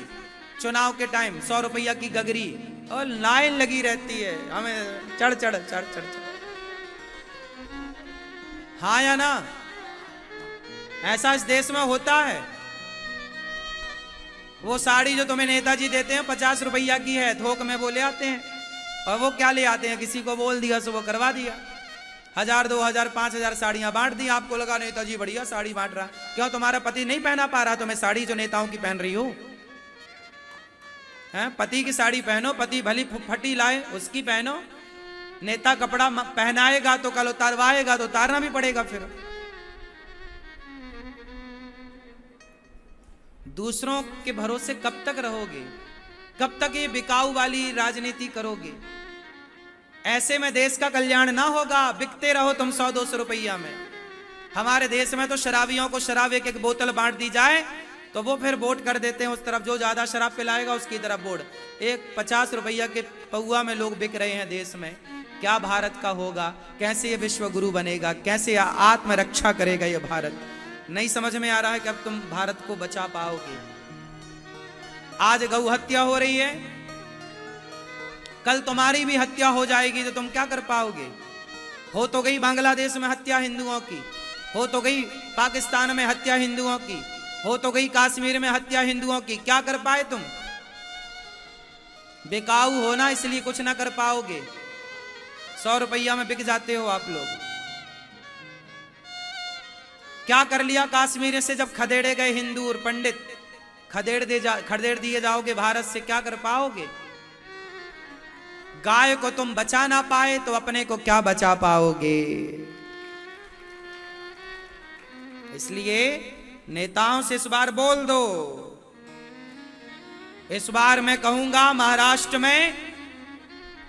चुनाव के टाइम, 100 रुपया की गगरी, और लाइन लगी रहती है, हमें चढ़ चढ़ चढ़ चढ़ चढ़। हाँ या ना? ऐसा इस देश में होता है। वो साड़ी जो तुम्हें नेताजी देते हैं 50 रुपया की है, थोक में वो ले आते हैं, और वो क्या ले आते हैं? किसी को बोल दिया सो वो करवा दिया। 1000, 2000, 5000 साड़ियां बांट दी। आपको लगा नेताजी बढ़िया साड़ी बांट रहा। क्यों? तुम्हारा पति नहीं पहना पा रहा तुम्हें साड़ी जो नेताओं की पहन रही हो? हैं? पति की साड़ी पहनो, पति भली फटी लाए उसकी पहनो। नेता कपड़ा पहनाएगा तो कल उतारवाएगा तो उतारना भी पड़ेगा। फिर दूसरों के भरोसे कब तक रहोगे? कब तक ये बिकाऊ वाली राजनीति करोगे? ऐसे में देश का कल्याण ना होगा। बिकते रहो तुम 100-200 रुपया में। हमारे देश में तो शराबियों को शराब एक एक बोतल बांट दी जाए तो वो फिर वोट कर देते हैं उस तरफ, जो ज्यादा शराब पिलाएगा उसकी तरफ वोट। एक 50 रुपया के पौआ में लोग बिक रहे हैं देश में। क्या भारत का होगा? कैसे ये विश्व गुरु बनेगा? कैसे आत्मरक्षा करेगा ये भारत? नहीं समझ में आ रहा है कि अब तुम भारत को बचा पाओगे। आज गौ हत्या हो रही है, कल तुम्हारी भी हत्या हो जाएगी तो तुम क्या कर पाओगे? हो तो गई बांग्लादेश में हत्या हिंदुओं की, हो तो गई पाकिस्तान में हत्या हिंदुओं की, हो तो गई कश्मीर में हत्या हिंदुओं की। क्या कर पाए तुम? बिकाऊ हो ना, इसलिए कुछ ना कर पाओगे। 100 रुपया में बिक जाते हो आप लोग। क्या कर लिया कश्मीर से जब खदेड़े गए हिंदू और पंडित? खदेड़ दिए जाओगे भारत से, क्या कर पाओगे? गाय को तुम बचा ना पाए तो अपने को क्या बचा पाओगे? इसलिए नेताओं से इस बार बोल दो। इस बार मैं कहूंगा महाराष्ट्र में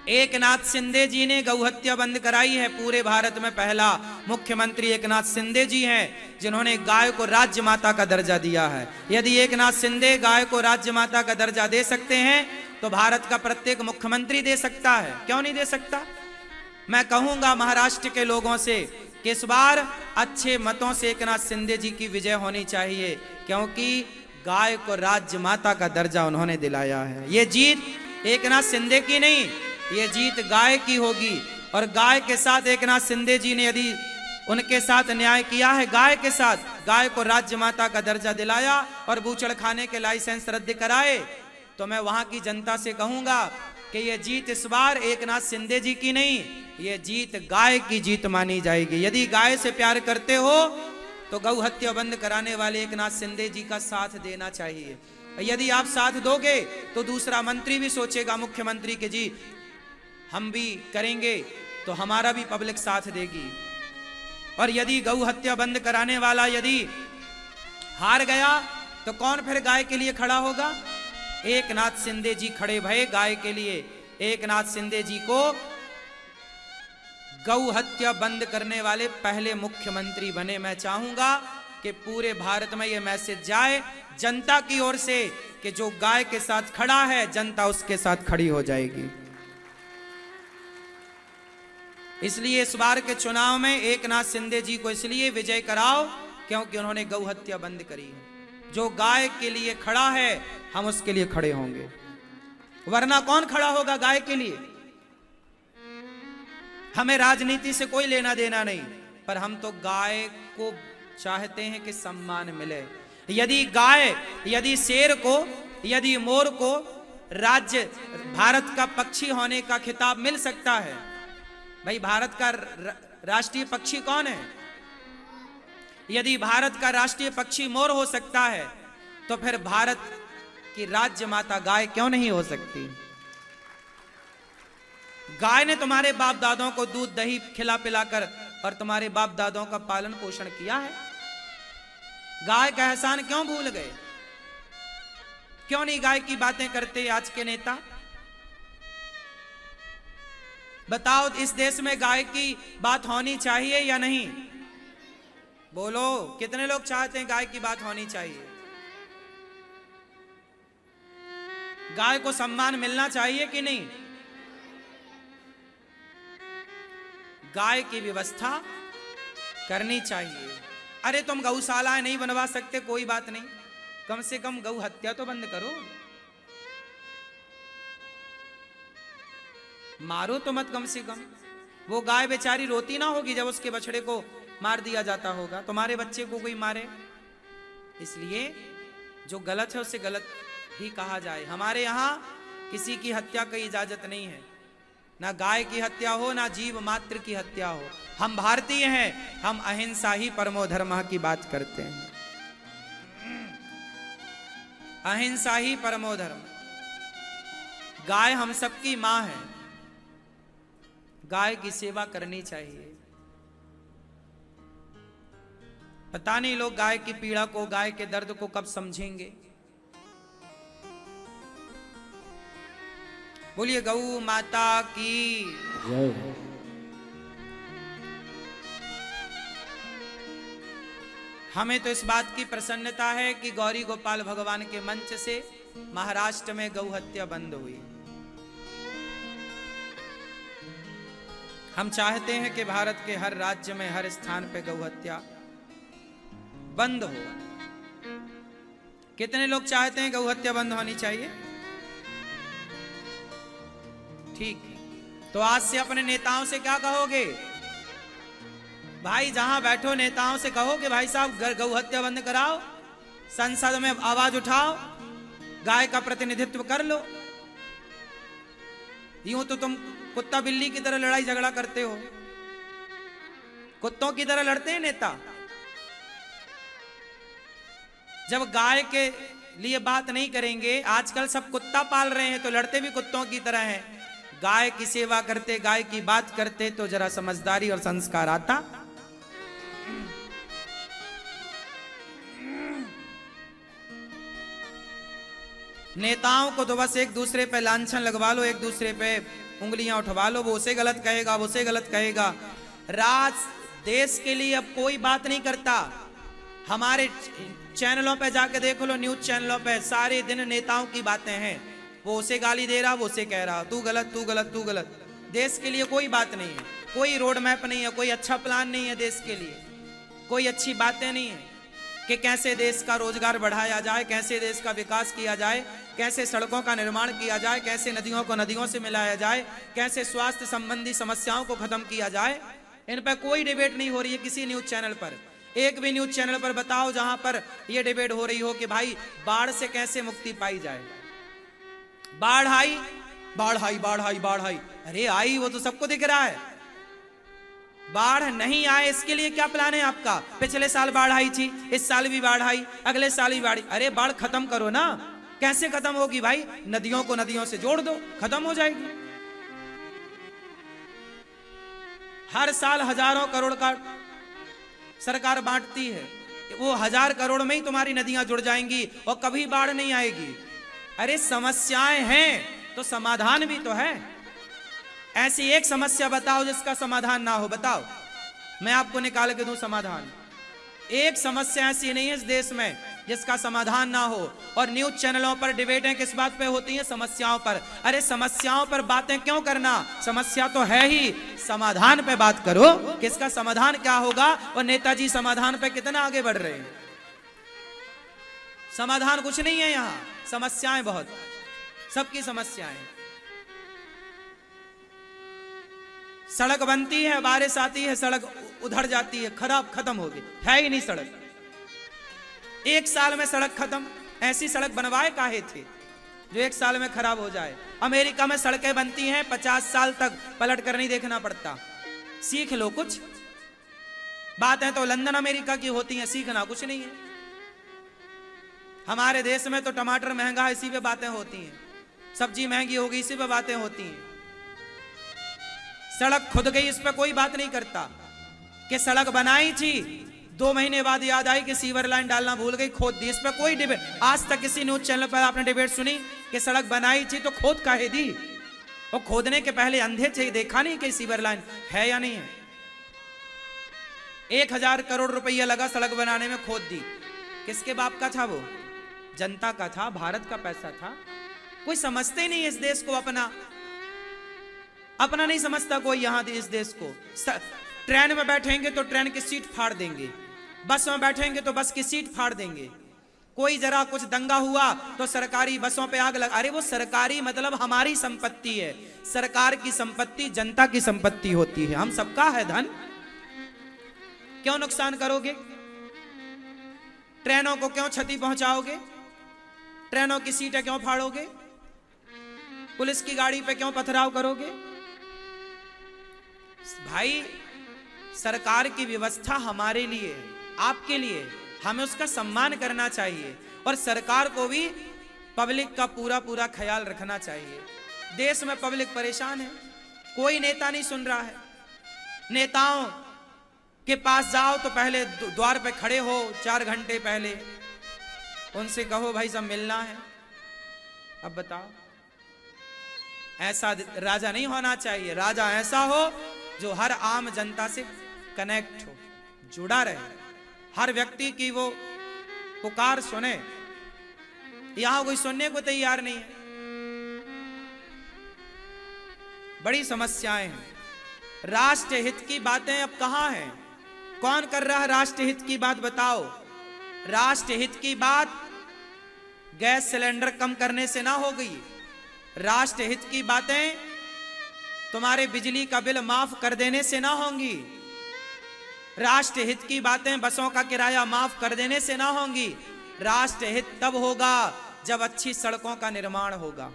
एकनाथ शिंदे जी ने गौ हत्या बंद कराई है। पूरे भारत में पहला मुख्यमंत्री एकनाथ शिंदे जी हैं जिन्होंने गाय को राज्य माता का दर्जा दिया है। यदि एकनाथ शिंदे गाय को राज्य माता का दर्जा दे सकते हैं तो भारत का प्रत्येक मुख्यमंत्री दे सकता है। क्यों नहीं दे सकता? मैं कहूंगा महाराष्ट्र के लोगों से कि इस बार अच्छे मतों से एकनाथ शिंदे जी की विजय होनी चाहिए, क्योंकि गाय को राज्य माता का दर्जा उन्होंने दिलाया है। ये जीत एकनाथ शिंदे की नहीं, ये जीत गाय की होगी। और गाय के साथ एकनाथ शिंदे जी ने यदि उनके साथ न्याय किया है, गाय के साथ, गाय को राज्य माता का दर्जा दिलाया और बूचड़खाने के लाइसेंस रद्द कराए, तो मैं वहां की जनता से कहूंगा कि ये जीत इस बार एकनाथ शिंदे जी की नहीं, ये जीत गाय की जीत मानी जाएगी। यदि गाय से प्यार करते हो तो गौ हत्या बंद कराने वाले एकनाथ शिंदे जी का साथ देना चाहिए। यदि आप साथ दोगे तो दूसरा मंत्री भी सोचेगा, मुख्यमंत्री के जी हम भी करेंगे तो हमारा भी पब्लिक साथ देगी। और यदि गौ हत्या बंद कराने वाला यदि हार गया तो कौन फिर गाय के लिए खड़ा होगा? एकनाथ शिंदे जी खड़े भये गाय के लिए। एकनाथ शिंदे जी को गौ हत्या बंद करने वाले पहले मुख्यमंत्री बने। मैं चाहूंगा कि पूरे भारत में यह मैसेज जाए जनता की ओर से कि जो गाय के साथ खड़ा है जनता उसके साथ खड़ी हो जाएगी। इसलिए इस बार के चुनाव में एकनाथ शिंदे जी को इसलिए विजय कराओ क्योंकि उन्होंने गौ हत्या बंद करी है। जो गाय के लिए खड़ा है हम उसके लिए खड़े होंगे, वरना कौन खड़ा होगा गाय के लिए? हमें राजनीति से कोई लेना देना नहीं, पर हम तो गाय को चाहते हैं कि सम्मान मिले। यदि गाय, यदि शेर को, यदि मोर को राज्य भारत का पक्षी होने का खिताब मिल सकता है, भाई भारत का राष्ट्रीय पक्षी कौन है? यदि भारत का राष्ट्रीय पक्षी मोर हो सकता है तो फिर भारत की राज्य माता गाय क्यों नहीं हो सकती? गाय ने तुम्हारे बाप दादों को दूध दही खिला पिलाकर और तुम्हारे बाप दादों का पालन पोषण किया है। गाय का एहसान क्यों भूल गए? क्यों नहीं गाय की बातें करते आज के नेता? बताओ, इस देश में गाय की बात होनी चाहिए या नहीं? बोलो, कितने लोग चाहते हैं गाय की बात होनी चाहिए? गाय को सम्मान मिलना चाहिए कि नहीं? गाय की व्यवस्था करनी चाहिए। अरे तुम गौशालाएं नहीं बनवा सकते, कोई बात नहीं, कम से कम गौ हत्या तो बंद करो। मारो तो मत, कम से कम। वो गाय बेचारी रोती ना होगी जब उसके बछड़े को मार दिया जाता होगा। तुम्हारे बच्चे को कोई मारे, इसलिए जो गलत है उसे गलत ही कहा जाए। हमारे यहाँ किसी की हत्या की इजाजत नहीं है, ना गाय की हत्या हो, ना जीव मात्र की हत्या हो। हम भारतीय हैं, हम अहिंसा ही परमो धर्मः की बात करते हैं। अहिंसा ही परमो धर्म। गाय हम सबकी मां है, गाय की सेवा करनी चाहिए। पता नहीं लोग गाय की पीड़ा को, गाय के दर्द को कब समझेंगे। बोलिए गौ माता की जय। हमें तो इस बात की प्रसन्नता है कि गौरी गोपाल भगवान के मंच से महाराष्ट्र में गौ हत्या बंद हुई। हम चाहते हैं कि भारत के हर राज्य में, हर स्थान पे गौ हत्या बंद हो। कितने लोग चाहते हैं गौ हत्या बंद होनी चाहिए? ठीक, तो आज से अपने नेताओं से क्या कहोगे? भाई जहां बैठो नेताओं से कहो कि भाई साहब गौ हत्या बंद कराओ, संसद में आवाज उठाओ, गाय का प्रतिनिधित्व कर लो। यूं तो तुम कुत्ता बिल्ली की तरह लड़ाई झगड़ा करते हो, कुत्तों की तरह लड़ते हैं नेता। जब गाय के लिए बात नहीं करेंगे, आजकल सब कुत्ता पाल रहे हैं तो लड़ते भी कुत्तों की तरह हैं। गाय की सेवा करते, गाय की बात करते तो जरा समझदारी और संस्कार आता। नेताओं को तो बस एक दूसरे पे लांछन लगवा लो, एक दूसरे पे उंगलियां उठवा लो, वो उसे गलत कहेगा, वो उसे गलत कहेगा। राज देश के लिए अब कोई बात नहीं करता। हमारे चैनलों पे जाके देख लो, न्यूज चैनलों पे सारे दिन नेताओं की बातें हैं। वो उसे गाली दे रहा, वो उसे कह रहा, तू गलत, तू गलत, तू गलत। देश के लिए कोई बात नहीं है, कोई रोड मैप नहीं है, कोई अच्छा प्लान नहीं है देश के लिए, कोई अच्छी बातें नहीं है। कि कैसे देश का रोजगार बढ़ाया जाए, कैसे देश का विकास किया जाए, कैसे सड़कों का निर्माण किया जाए, कैसे नदियों को नदियों से मिलाया जाए, कैसे स्वास्थ्य संबंधी समस्याओं को खत्म किया जाए। इन पर कोई डिबेट नहीं हो रही है किसी न्यूज चैनल पर। एक भी न्यूज चैनल पर बताओ जहां पर यह डिबेट हो रही हो कि भाई बाढ़ से कैसे मुक्ति पाई जाए। बाढ़ आई, बाढ़ आई, बाढ़ आई, बाढ़ आई, अरे आई, वो तो सबको दिख रहा है। बाढ़ नहीं आए इसके लिए क्या प्लान है आपका? पिछले साल बाढ़ आई थी, इस साल भी बाढ़ आई, अगले साल भी बाढ़। अरे बाढ़ खत्म करो ना। कैसे खत्म होगी भाई? नदियों को नदियों से जोड़ दो, खत्म हो जाएगी। हर साल हजारों करोड़ का सरकार बांटती है, वो 1000 करोड़ में ही तुम्हारी नदियां जुड़ जाएंगी और कभी बाढ़ नहीं आएगी। अरे समस्याएं हैं तो समाधान भी तो है। ऐसी एक समस्या बताओ जिसका समाधान ना हो, बताओ, मैं आपको निकाल के दूं समाधान। एक समस्या ऐसी नहीं है इस देश में जिसका समाधान ना हो। और न्यूज चैनलों पर डिबेटें किस बात पे होती हैं? समस्याओं पर। अरे समस्याओं पर बातें क्यों करना? समस्या तो है ही, समाधान पे बात करो कि इसका समाधान क्या होगा। और नेताजी समाधान पे कितना आगे बढ़ रहे हैं। समाधान कुछ नहीं है यहां, समस्याएं बहुत, सबकी समस्याएं। सड़क बनती है, बारिश आती है, सड़क उधड़ जाती है, खराब, खत्म हो गई, है ही नहीं सड़क। एक साल में सड़क खत्म। ऐसी सड़क बनवाए काहे थे जो एक साल में खराब हो जाए? अमेरिका में सड़कें बनती हैं 50 साल तक, पलट कर नहीं देखना पड़ता। सीख लो कुछ। बातें तो लंदन अमेरिका की होती हैं, सीखना कुछ नहीं है। हमारे देश में तो टमाटर महंगा है, इसी पे बातें होती हैं। सब्जी महंगी हो गई, इसी पे बातें होती हैं। सड़क खुद गई, इस पे कोई बात नहीं करता। कि सड़क बनाई थी, 2 महीने बाद याद आई कि सीवर लाइन डालना भूल गई, खोद दी। इस पे कोई डिबेट, आज तक किसी न्यूज चैनल पर आपने डिबेट सुनी कि सड़क बनाई थी तो खोद काहे दी? और खोदने के पहले अंधे थे, देखा नहीं कि सीवर लाइन है या नहीं है। 1000 करोड़ रुपया लगा सड़क बनाने में, खोद दी। किसके बाप का था वो? जनता का था, भारत का पैसा था। कोई समझते ही नहीं इस देश को, अपना नहीं समझता कोई यहां इस देश को। ट्रेन में बैठेंगे तो ट्रेन की सीट फाड़ देंगे, बस में बैठेंगे तो बस की सीट फाड़ देंगे। कोई जरा कुछ दंगा हुआ तो सरकारी बसों पे आग लगा। अरे वो सरकारी मतलब हमारी संपत्ति है। सरकार की संपत्ति जनता की संपत्ति होती है, हम सबका है धन। क्यों नुकसान करोगे? ट्रेनों को क्यों क्षति पहुंचाओगे? ट्रेनों की सीटें क्यों फाड़ोगे? पुलिस की गाड़ी पे क्यों पथराव करोगे? भाई सरकार की व्यवस्था हमारे लिए, आपके लिए, हमें उसका सम्मान करना चाहिए। और सरकार को भी पब्लिक का पूरा पूरा ख्याल रखना चाहिए। देश में पब्लिक परेशान है, कोई नेता नहीं सुन रहा है। नेताओं के पास जाओ तो पहले द्वार पे खड़े हो 4 घंटे पहले, उनसे कहो भाई सब मिलना है। अब बताओ, ऐसा राजा नहीं होना चाहिए। राजा ऐसा हो जो हर आम जनता से कनेक्ट हो, जुड़ा रहे, हर व्यक्ति की वो पुकार सुने। यहां कोई सुनने को तैयार नहीं है। बड़ी समस्याएं हैं। राष्ट्र हित की बातें अब कहां हैं? कौन कर रहा है राष्ट्र हित की बात? बताओ। राष्ट्र हित की बात गैस सिलेंडर कम करने से ना हो गई। राष्ट्र हित की बातें तुम्हारे बिजली का बिल माफ कर देने से ना होंगी। राष्ट्र हित की बातें बसों का किराया माफ कर देने से ना होंगी। राष्ट्र हित तब होगा जब अच्छी सड़कों का निर्माण होगा,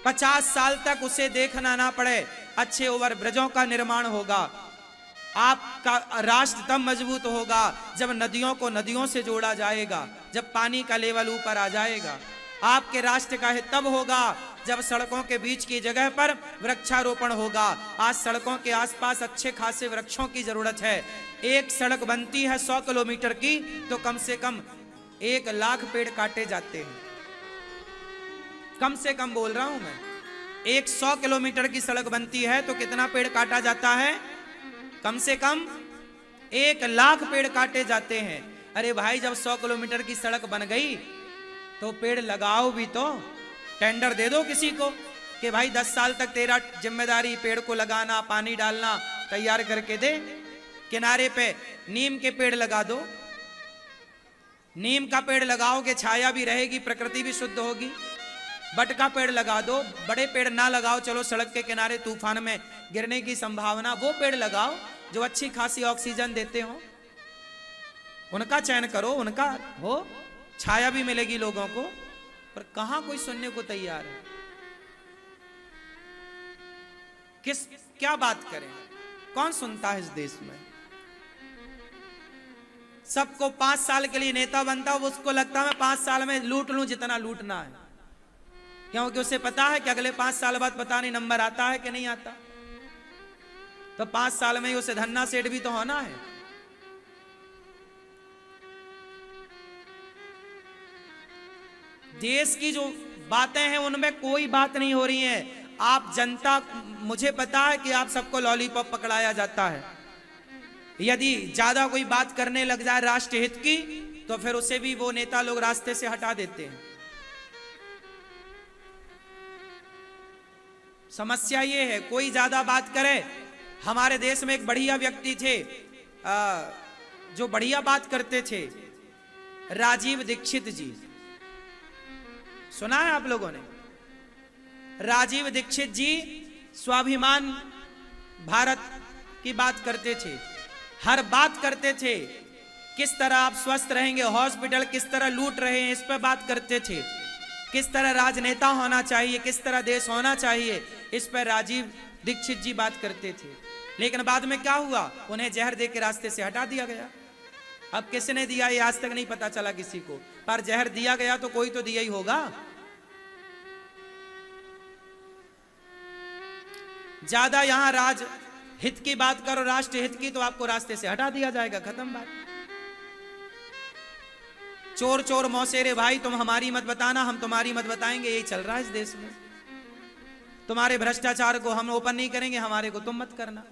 50 साल तक उसे देखना ना पड़े, अच्छे ओवरब्रिजों का निर्माण होगा। आपका राष्ट्र तब मजबूत होगा जब नदियों को नदियों से जोड़ा जाएगा, जब पानी का लेवल ऊपर आ जाएगा। आपके राष्ट्र का हित तब होगा जब सड़कों के बीच की जगह पर वृक्षारोपण होगा। आज सड़कों के आसपास अच्छे खासे वृक्षों की जरूरत है। एक सड़क बनती है 100 किलोमीटर की तो कम से कम 1 लाख पेड़ काटे जाते हैं। कम से कम बोल रहा हूं मैं, 100 किलोमीटर की सड़क बनती है तो कितना पेड़ काटा जाता है? कम से कम 1 लाख पेड़ काटे जाते हैं। अरे भाई जब 100 किलोमीटर की सड़क बन गई तो पेड़ लगाओ भी तो, टेंडर दे दो किसी को कि भाई 10 साल तक तेरा जिम्मेदारी पेड़ को लगाना, पानी डालना, तैयार करके दे। किनारे पे नीम के पेड़ लगा दो, नीम का पेड़ लगाओगे छाया भी रहेगी, प्रकृति भी शुद्ध होगी। बट का पेड़ लगा दो, बड़े पेड़ ना लगाओ, चलो सड़क के किनारे तूफान में गिरने की संभावना, वो पेड़ लगाओ जो अच्छी खासी ऑक्सीजन देते हो, उनका चयन करो, उनका हो, छाया भी मिलेगी लोगों को। पर कहां कोई सुनने को तैयार है? क्या बात करें, कौन सुनता है इस देश में? सबको 5 साल के लिए नेता बनता हो, उसको लगता है मैं 5 साल में लूट लूं जितना लूटना है, क्योंकि उसे पता है कि अगले 5 साल बाद पता नहीं नंबर आता है कि नहीं आता। तो 5 साल में ही उसे धन्ना सेठ भी तो होना है। देश की जो बातें हैं उनमें कोई बात नहीं हो रही है। आप जनता, मुझे पता है कि आप सबको लॉलीपॉप पकड़ाया जाता है। यदि ज्यादा कोई बात करने लग जाए राष्ट्र हित की, तो फिर उसे भी वो नेता लोग रास्ते से हटा देते हैं। समस्या ये है, कोई ज्यादा बात करे। हमारे देश में एक बढ़िया व्यक्ति थे जो बढ़िया बात करते थे, राजीव दीक्षित जी। सुना है आप लोगों ने? राजीव दीक्षित जी स्वाभिमान भारत की बात करते थे, हर बात करते थे। किस तरह आप स्वस्थ रहेंगे, हॉस्पिटल किस तरह लूट रहे हैं, इस पर बात करते थे। किस तरह राजनेता होना चाहिए, किस तरह देश होना चाहिए, इस पर राजीव दीक्षित जी बात करते थे। लेकिन बाद में क्या हुआ? उन्हें जहर दे के रास्ते से हटा दिया गया। अब किसने दिया ये आज तक नहीं पता चला किसी को, पर जहर दिया गया तो कोई तो दिया ही होगा। ज्यादा यहां राज हित की बात करो, राष्ट्र हित की, तो आपको रास्ते से हटा दिया जाएगा, खत्म बात। चोर चोर मौसेरे भाई, तुम हमारी मत बताना, हम तुम्हारी मत बताएंगे, यही चल रहा है इस देश में। तुम्हारे भ्रष्टाचार को हम ओपन नहीं करेंगे, हमारे को तुम मत करना,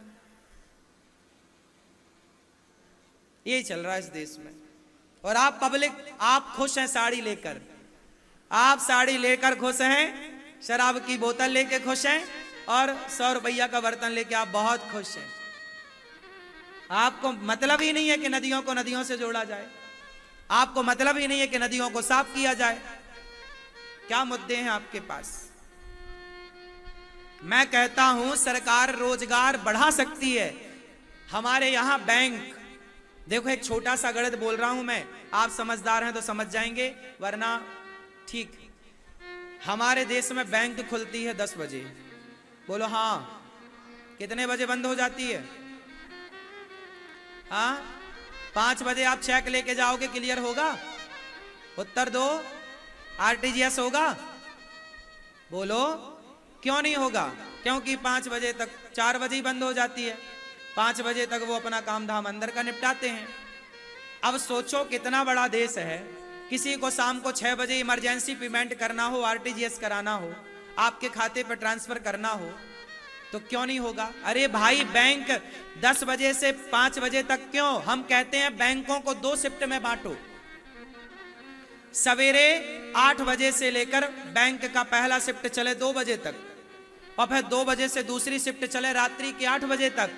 यही चल रहा है इस देश में। और आप पब्लिक, आप खुश हैं साड़ी लेकर, आप साड़ी लेकर खुश हैं, शराब की बोतल लेके खुश हैं, और 100 रुपया का बर्तन लेके आप बहुत खुश हैं। आपको मतलब ही नहीं है कि नदियों को नदियों से जोड़ा जाए, आपको मतलब ही नहीं है कि नदियों को साफ किया जाए। क्या मुद्दे हैं आपके पास? मैं कहता हूं सरकार रोजगार बढ़ा सकती है। हमारे यहां बैंक, देखो एक छोटा सा गणित बोल रहा हूं मैं, आप समझदार हैं तो समझ जाएंगे, वरना ठीक। हमारे देश में बैंक खुलती है 10 बजे, बोलो हाँ। कितने बजे बंद हो जाती है? हाँ, 5 बजे आप चेक लेके जाओगे, क्लियर होगा? उत्तर दो, आरटीजीएस होगा? बोलो क्यों नहीं होगा? क्योंकि 5 बजे तक, 4 बजे ही बंद हो जाती है, 5 बजे तक वो अपना काम धाम अंदर का निपटाते हैं। अब सोचो कितना बड़ा देश है, किसी को शाम को 6 बजे इमरजेंसी पेमेंट करना हो, आरटीजीएस कराना हो, आपके खाते पर ट्रांसफर करना हो, तो क्यों नहीं होगा? अरे भाई बैंक 10 बजे से 5 बजे तक क्यों? हम कहते हैं बैंकों को 2 शिफ्ट में बांटो। सवेरे 8 बजे से लेकर बैंक का पहला शिफ्ट चले 2 बजे तक, और फिर 2 बजे से दूसरी शिफ्ट चले रात्रि के 8 बजे तक।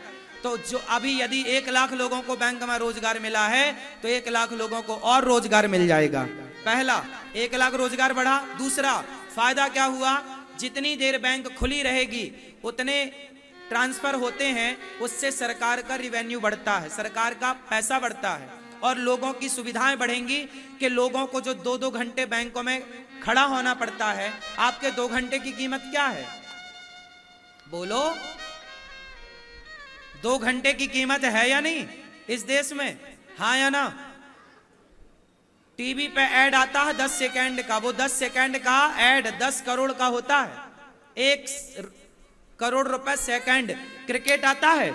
तो जो अभी यदि 1 लाख लोगों को बैंक में रोजगार मिला है, तो 1 लाख लोगों को और रोजगार मिल जाएगा। पहला 1 लाख रोजगार बढ़ा। दूसरा फायदा क्या हुआ? जितनी देर बैंक खुली रहेगी उतने ट्रांसफर होते हैं, उससे सरकार का रिवेन्यू बढ़ता है, सरकार का पैसा बढ़ता है, और लोगों की सुविधाएं बढ़ेंगी। कि लोगों को जो 2-2 घंटे बैंकों में खड़ा होना पड़ता है, आपके 2 घंटे की कीमत क्या है? बोलो, 2 घंटे की कीमत है या नहीं इस देश में? हाँ या ना? टीवी पे ऐड आता है 10 सेकंड का, वो 10 सेकंड का ऐड 10 करोड़ का होता है, 1 करोड़ रुपए सेकंड। क्रिकेट आता है,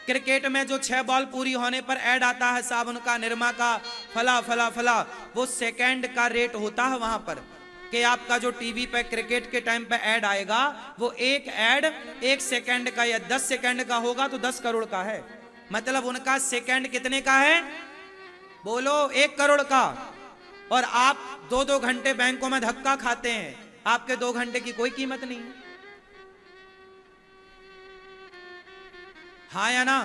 क्रिकेट में जो 6 बॉल पूरी होने पर ऐड आता है साबुन का, निरमा का, फला फला फला, वो सेकंड का रेट होता है वहां पर। कि आपका जो टीवी पे क्रिकेट के टाइम पे ऐड आएगा, वो एक ऐड 1 सेकंड का या 10 सेकंड का होगा तो 10 करोड़ का है। मतलब उनका सेकंड कितने का है? बोलो 1 करोड़ का। और आप 2-2 घंटे बैंकों में धक्का खाते हैं, आपके 2 घंटे की कोई कीमत नहीं है। हाँ या ना?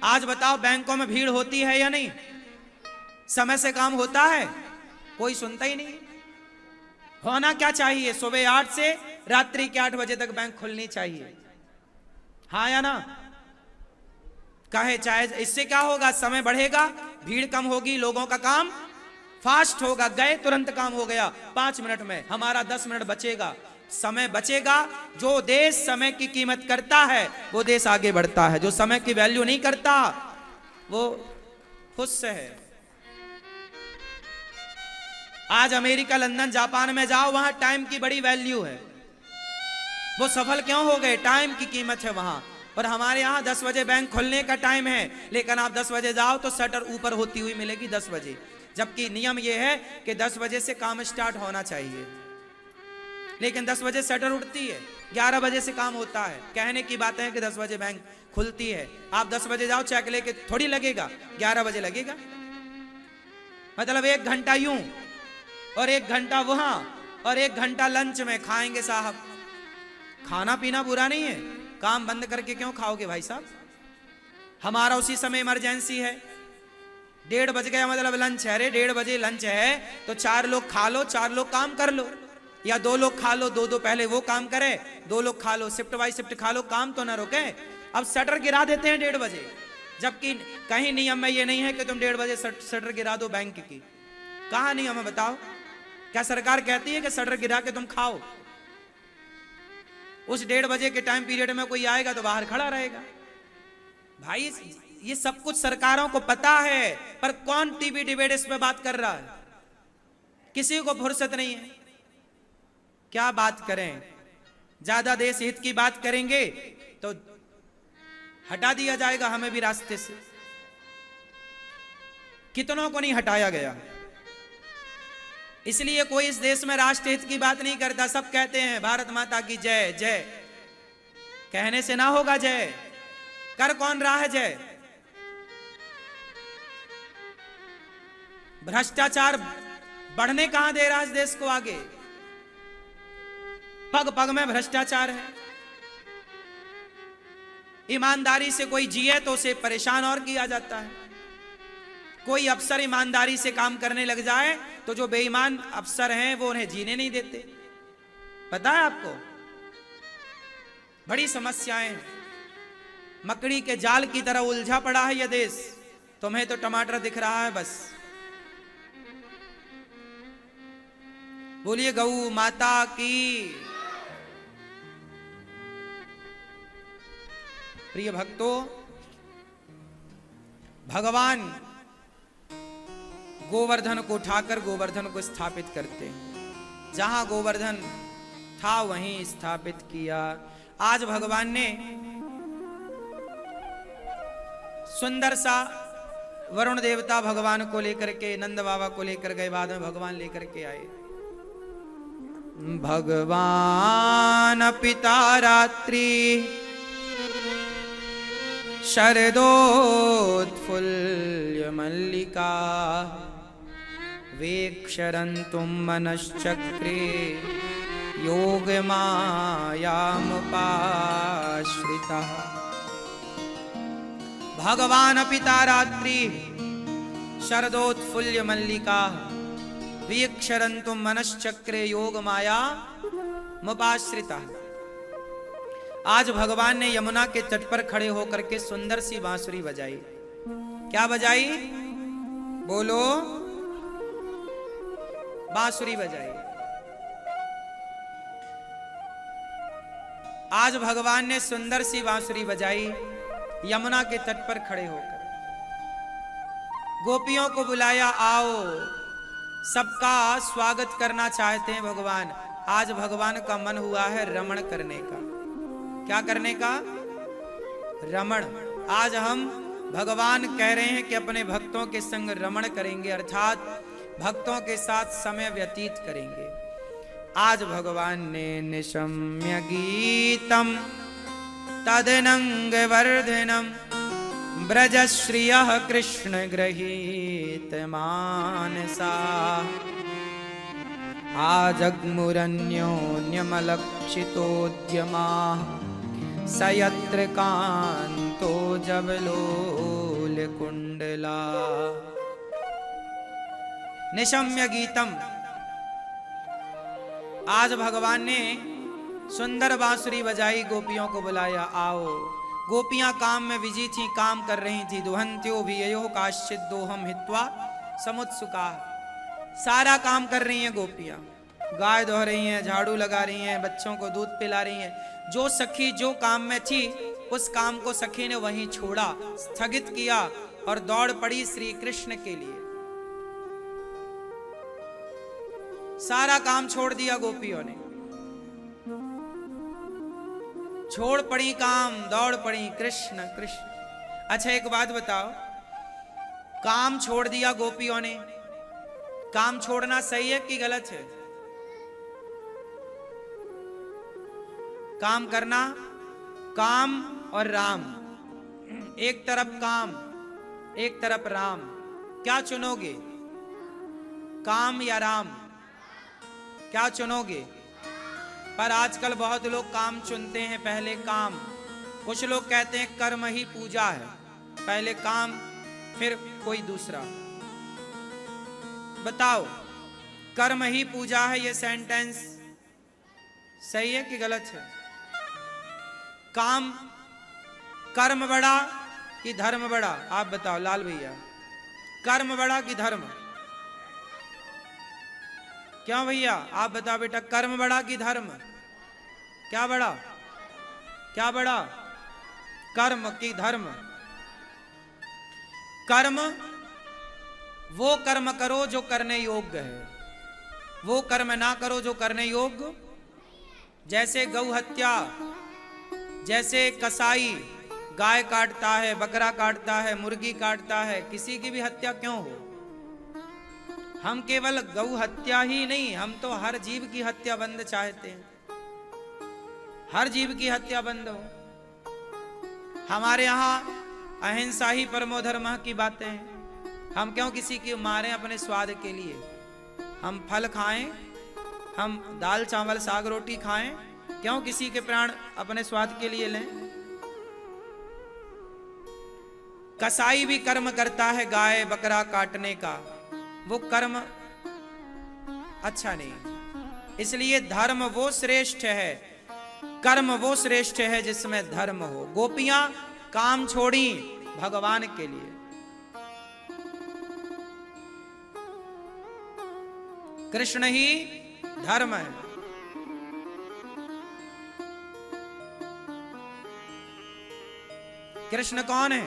आज बताओ बैंकों में भीड़ होती है या नहीं? समय से काम होता है? कोई सुनता ही नहीं। होना क्या चाहिए? सुबह 8 से रात्रि के 8 बजे तक बैंक खुलनी चाहिए, हाँ या ना? कहे चाहे, इससे क्या होगा? समय बढ़ेगा, भीड़ कम होगी, लोगों का काम फास्ट होगा, गए तुरंत काम हो गया 5 मिनट में, हमारा 10 मिनट बचेगा, समय बचेगा। जो देश समय की कीमत करता है वो देश आगे बढ़ता है, जो समय की वैल्यू नहीं करता वो खुश है। आज अमेरिका, लंदन, जापान में जाओ, वहां टाइम की बड़ी वैल्यू है। वो सफल क्यों हो गए? टाइम की कीमत है वहां। और हमारे यहाँ 10 बजे बैंक खुलने का टाइम है, लेकिन आप 10 बजे जाओ तो शटर ऊपर होती हुई मिलेगी 10 बजे, जबकि नियम यह है कि 10 बजे से काम स्टार्ट होना चाहिए, लेकिन 10 बजे शटर उठती है, 11 बजे से काम होता है। कहने की बात है कि 10 बजे बैंक खुलती है, आप 10 बजे जाओ चेक लेके, थोड़ी लगेगा, 11 बजे लगेगा। मतलब 1 घंटा यूं और 1 घंटा वहां और 1 घंटा लंच में खाएंगे साहब। खाना पीना बुरा नहीं है, काम बंद करके क्यों खाओगे भाई साहब? हमारा उसी समय इमरजेंसी है, 1:30 बज गया मतलब लंच है, अरे 1:30 बजे लंच है तो 4 लोग खा लो, 4 लोग काम कर लो, या 2 लोग खा लो, 2 पहले वो काम करे, 2 लोग खा लो, शिफ्ट बाई शिफ्ट खा लो, काम तो ना रुके। अब शटर गिरा देते हैं 1:30 बजे, जबकि कहीं नियम में ये नहीं है कि तुम 1:30 बजे शटर गिरा दो बैंक की। कहाँ नियम है बताओ? क्या सरकार कहती है कि शटर गिरा के तुम खाओ? उस 1:30 बजे के टाइम पीरियड में कोई आएगा तो बाहर खड़ा रहेगा। भाई ये सब कुछ सरकारों को पता है, पर कौन टीवी डिबेट इस पे बात कर रहा है? किसी को फुर्सत नहीं है। क्या बात करें? ज्यादा देश हित की बात करेंगे तो हटा दिया जाएगा हमें भी रास्ते से। कितनों को नहीं हटाया गया, इसलिए कोई इस देश में राष्ट्र हित की बात नहीं करता। सब कहते हैं भारत माता की जय जय, कहने से ना होगा जय, कर कौन रहा है जय? भ्रष्टाचार बढ़ने कहां दे रहा है इस देश को आगे? पग पग में भ्रष्टाचार है। ईमानदारी से कोई जिए तो उसे परेशान और किया जाता है। कोई अफसर ईमानदारी से काम करने लग जाए तो जो बेईमान अफसर हैं वो उन्हें जीने नहीं देते। पता है आपको? बड़ी समस्याएं हैं। मकड़ी के जाल की तरह उलझा पड़ा है यह देश। तुम्हें तो टमाटर दिख रहा है बस। बोलिए गौ माता की। प्रिय भक्तों, भगवान गोवर्धन को उठाकर गोवर्धन को स्थापित करते हैं। जहां गोवर्धन था वहीं स्थापित किया। आज भगवान ने सुंदर सा वरुण देवता भगवान को लेकर के, नंद बाबा को लेकर गए, बाद में भगवान लेकर के आए। भगवान पिता रात्रि शरदोत्फुल्ल मल्लिका वीक्षरन्तुं मनश्चक्रे योगमायामुपाश्रितः। भगवान पिता रात्रि शरदोत्फुल्ल मल्लिका वीक्षरन्तुं मनश्चक्रे योगमायामुपाश्रितः। आज भगवान ने यमुना के तट पर खड़े होकर के सुंदर सी बांसुरी बजाई। क्या बजाई? बोलो। बांसुरी बजाई। आज भगवान ने सुंदर सी बांसुरी बजाई यमुना के तट पर खड़े होकर। गोपियों को बुलाया, आओ, सबका स्वागत करना चाहते हैं भगवान। आज भगवान का मन हुआ है रमण करने का। क्या करने का? रमण। आज हम भगवान कह रहे हैं कि अपने भक्तों के संग रमण करेंगे, अर्थात भक्तों के साथ समय व्यतीत करेंगे। आज भगवान ने निशम्य गीतम तदनंग वर्धनम ब्रजश्रियः कृष्ण गृहीत मानसा आजग्मुरन्योन्यमलक्षितोद्यमाः स यत्र कान्तो जवलोल कुंडला। निशम्य गीतम। आज भगवान ने सुंदर बांसुरी बजाई, गोपियों को बुलाया, आओ। गोपियां काम में विजी थी, काम कर रही थी। दुहंत्यो विययो काश्चित दोहम हित्वा समुत्सुका। सारा काम कर रही हैं गोपियां, गाय धो रही हैं, झाड़ू लगा रही हैं, बच्चों को दूध पिला रही हैं। जो सखी जो काम में थी, उस काम को सखी ने वहीं छोड़ा, स्थगित किया और दौड़ पड़ी श्री कृष्ण के लिए। सारा काम छोड़ दिया गोपियों ने, छोड़ पड़ी काम, दौड़ पड़ी कृष्ण कृष्ण। अच्छा एक बात बताओ, काम छोड़ दिया गोपियों ने, काम छोड़ना सही है कि गलत है? काम करना, काम और राम, एक तरफ काम एक तरफ राम, क्या चुनोगे? काम या राम, क्या चुनोगे? पर आजकल बहुत लोग काम चुनते हैं, पहले काम। कुछ लोग कहते हैं कर्म ही पूजा है, पहले काम फिर कोई दूसरा। बताओ, कर्म ही पूजा है, ये सेंटेंस सही है कि गलत है? काम, कर्म बड़ा कि धर्म बड़ा? आप बताओ लाल भैया, कर्म बड़ा कि धर्म? क्यों भैया, आप बताओ बेटा, कर्म बड़ा कि धर्म? क्या बड़ा? क्या बड़ा, कर्म कि धर्म? कर्म, वो कर्म करो जो करने योग्य है, वो कर्म ना करो जो करने योग्य। जैसे गौ हत्या, जैसे कसाई गाय काटता है, बकरा काटता है, मुर्गी काटता है, किसी की भी हत्या क्यों हो? हम केवल गौ हत्या ही नहीं, हम तो हर जीव की हत्या बंद चाहते हैं, हर जीव की हत्या बंद हो। हमारे यहाँ अहिंसा ही परमो धर्मः की बातें हैं। हम क्यों किसी की मारें अपने स्वाद के लिए? हम फल खाएं, हम दाल चावल साग रोटी खाएं, क्यों किसी के प्राण अपने स्वाद के लिए लें? कसाई भी कर्म करता है गाय बकरा काटने का, वो कर्म अच्छा नहीं। इसलिए धर्म वो श्रेष्ठ है, कर्म वो श्रेष्ठ है जिसमें धर्म हो। गोपियां काम छोड़ी भगवान के लिए। कृष्ण ही धर्म है। कृष्ण कौन है?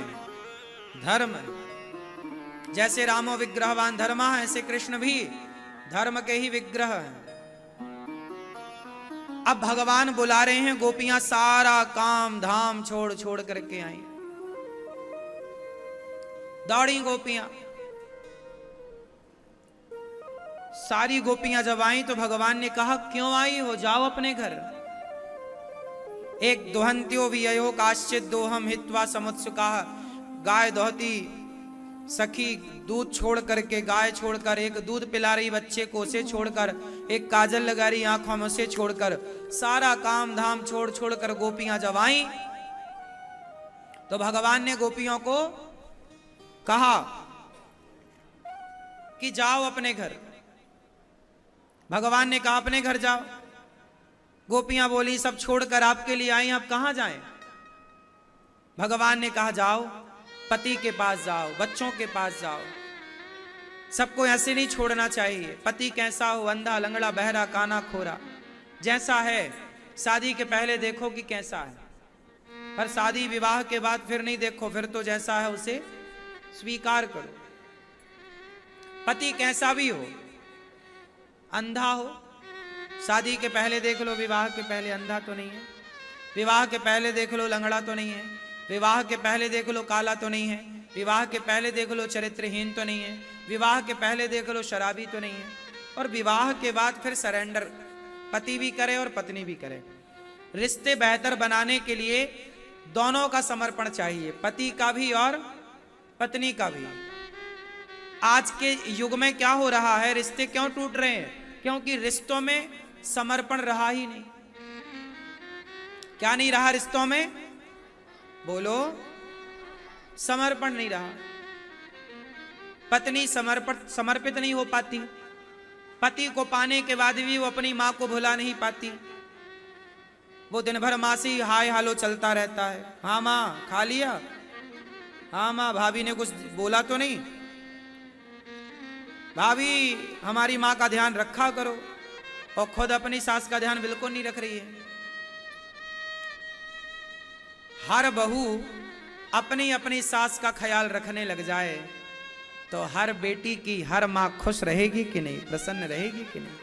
धर्म है। जैसे रामो विग्रहवान धर्मा, ऐसे कृष्ण भी धर्म के ही विग्रह हैं। अब भगवान बुला रहे हैं, गोपियां सारा काम धाम छोड़ छोड़ करके आई, दौड़ी गोपियां। सारी गोपियां जब आई तो भगवान ने कहा, क्यों आई हो, जाओ अपने घर। एक दुहंत्यो विययो काश्चित दोहम हित्वा समुत्सुका। गाय दोहती सखी दूध छोड़ करके, गाय छोड़कर, एक दूध पिला रही बच्चे को, उसे छोड़कर, एक काजल लगा रही आंखों में, उसे छोड़कर, सारा काम धाम छोड़ छोड़ कर गोपियां जब आई तो भगवान ने गोपियों को कहा कि जाओ अपने घर। भगवान ने कहा अपने घर जाओ। गोपियां बोली, सब छोड़कर आपके लिए आई, आप कहां जाएं? भगवान ने कहा, जाओ पति के पास जाओ, बच्चों के पास जाओ। सबको ऐसे नहीं छोड़ना चाहिए। पति कैसा हो, अंधा लंगड़ा बहरा काना खोरा, जैसा है शादी के पहले देखो कि कैसा है, पर शादी विवाह के बाद फिर नहीं देखो, फिर तो जैसा है उसे स्वीकार करो। पति कैसा भी हो, अंधा हो, शादी के पहले देख लो, विवाह के पहले अंधा तो नहीं है, विवाह के पहले देख लो लंगड़ा तो नहीं है, विवाह के पहले देख लो काला तो नहीं है, विवाह के पहले देख लो चरित्रहीन तो नहीं है, विवाह के पहले देख लो शराबी तो नहीं है, और विवाह के बाद फिर सरेंडर पति भी करे और पत्नी भी करे। रिश्ते बेहतर बनाने के लिए दोनों का समर्पण चाहिए, पति का भी और पत्नी का भी। आज के युग में क्या हो रहा है, रिश्ते क्यों टूट रहे हैं? क्योंकि रिश्तों में समर्पण रहा ही नहीं। क्या नहीं रहा रिश्तों में? बोलो, समर्पण नहीं रहा। पत्नी समर्पित नहीं हो पाती, पति को पाने के बाद भी वो अपनी मां को भुला नहीं पाती। वो दिन भर मां से हाय हालो चलता रहता है। हाँ मां खा लिया, हाँ मां भाभी ने कुछ बोला तो नहीं, भाभी हमारी मां का ध्यान रखा करो, और खुद अपनी सास का ध्यान बिल्कुल नहीं रख रही है। हर बहू अपनी अपनी सास का ख्याल रखने लग जाए तो हर बेटी की हर मां खुश रहेगी कि नहीं, प्रसन्न रहेगी कि नहीं।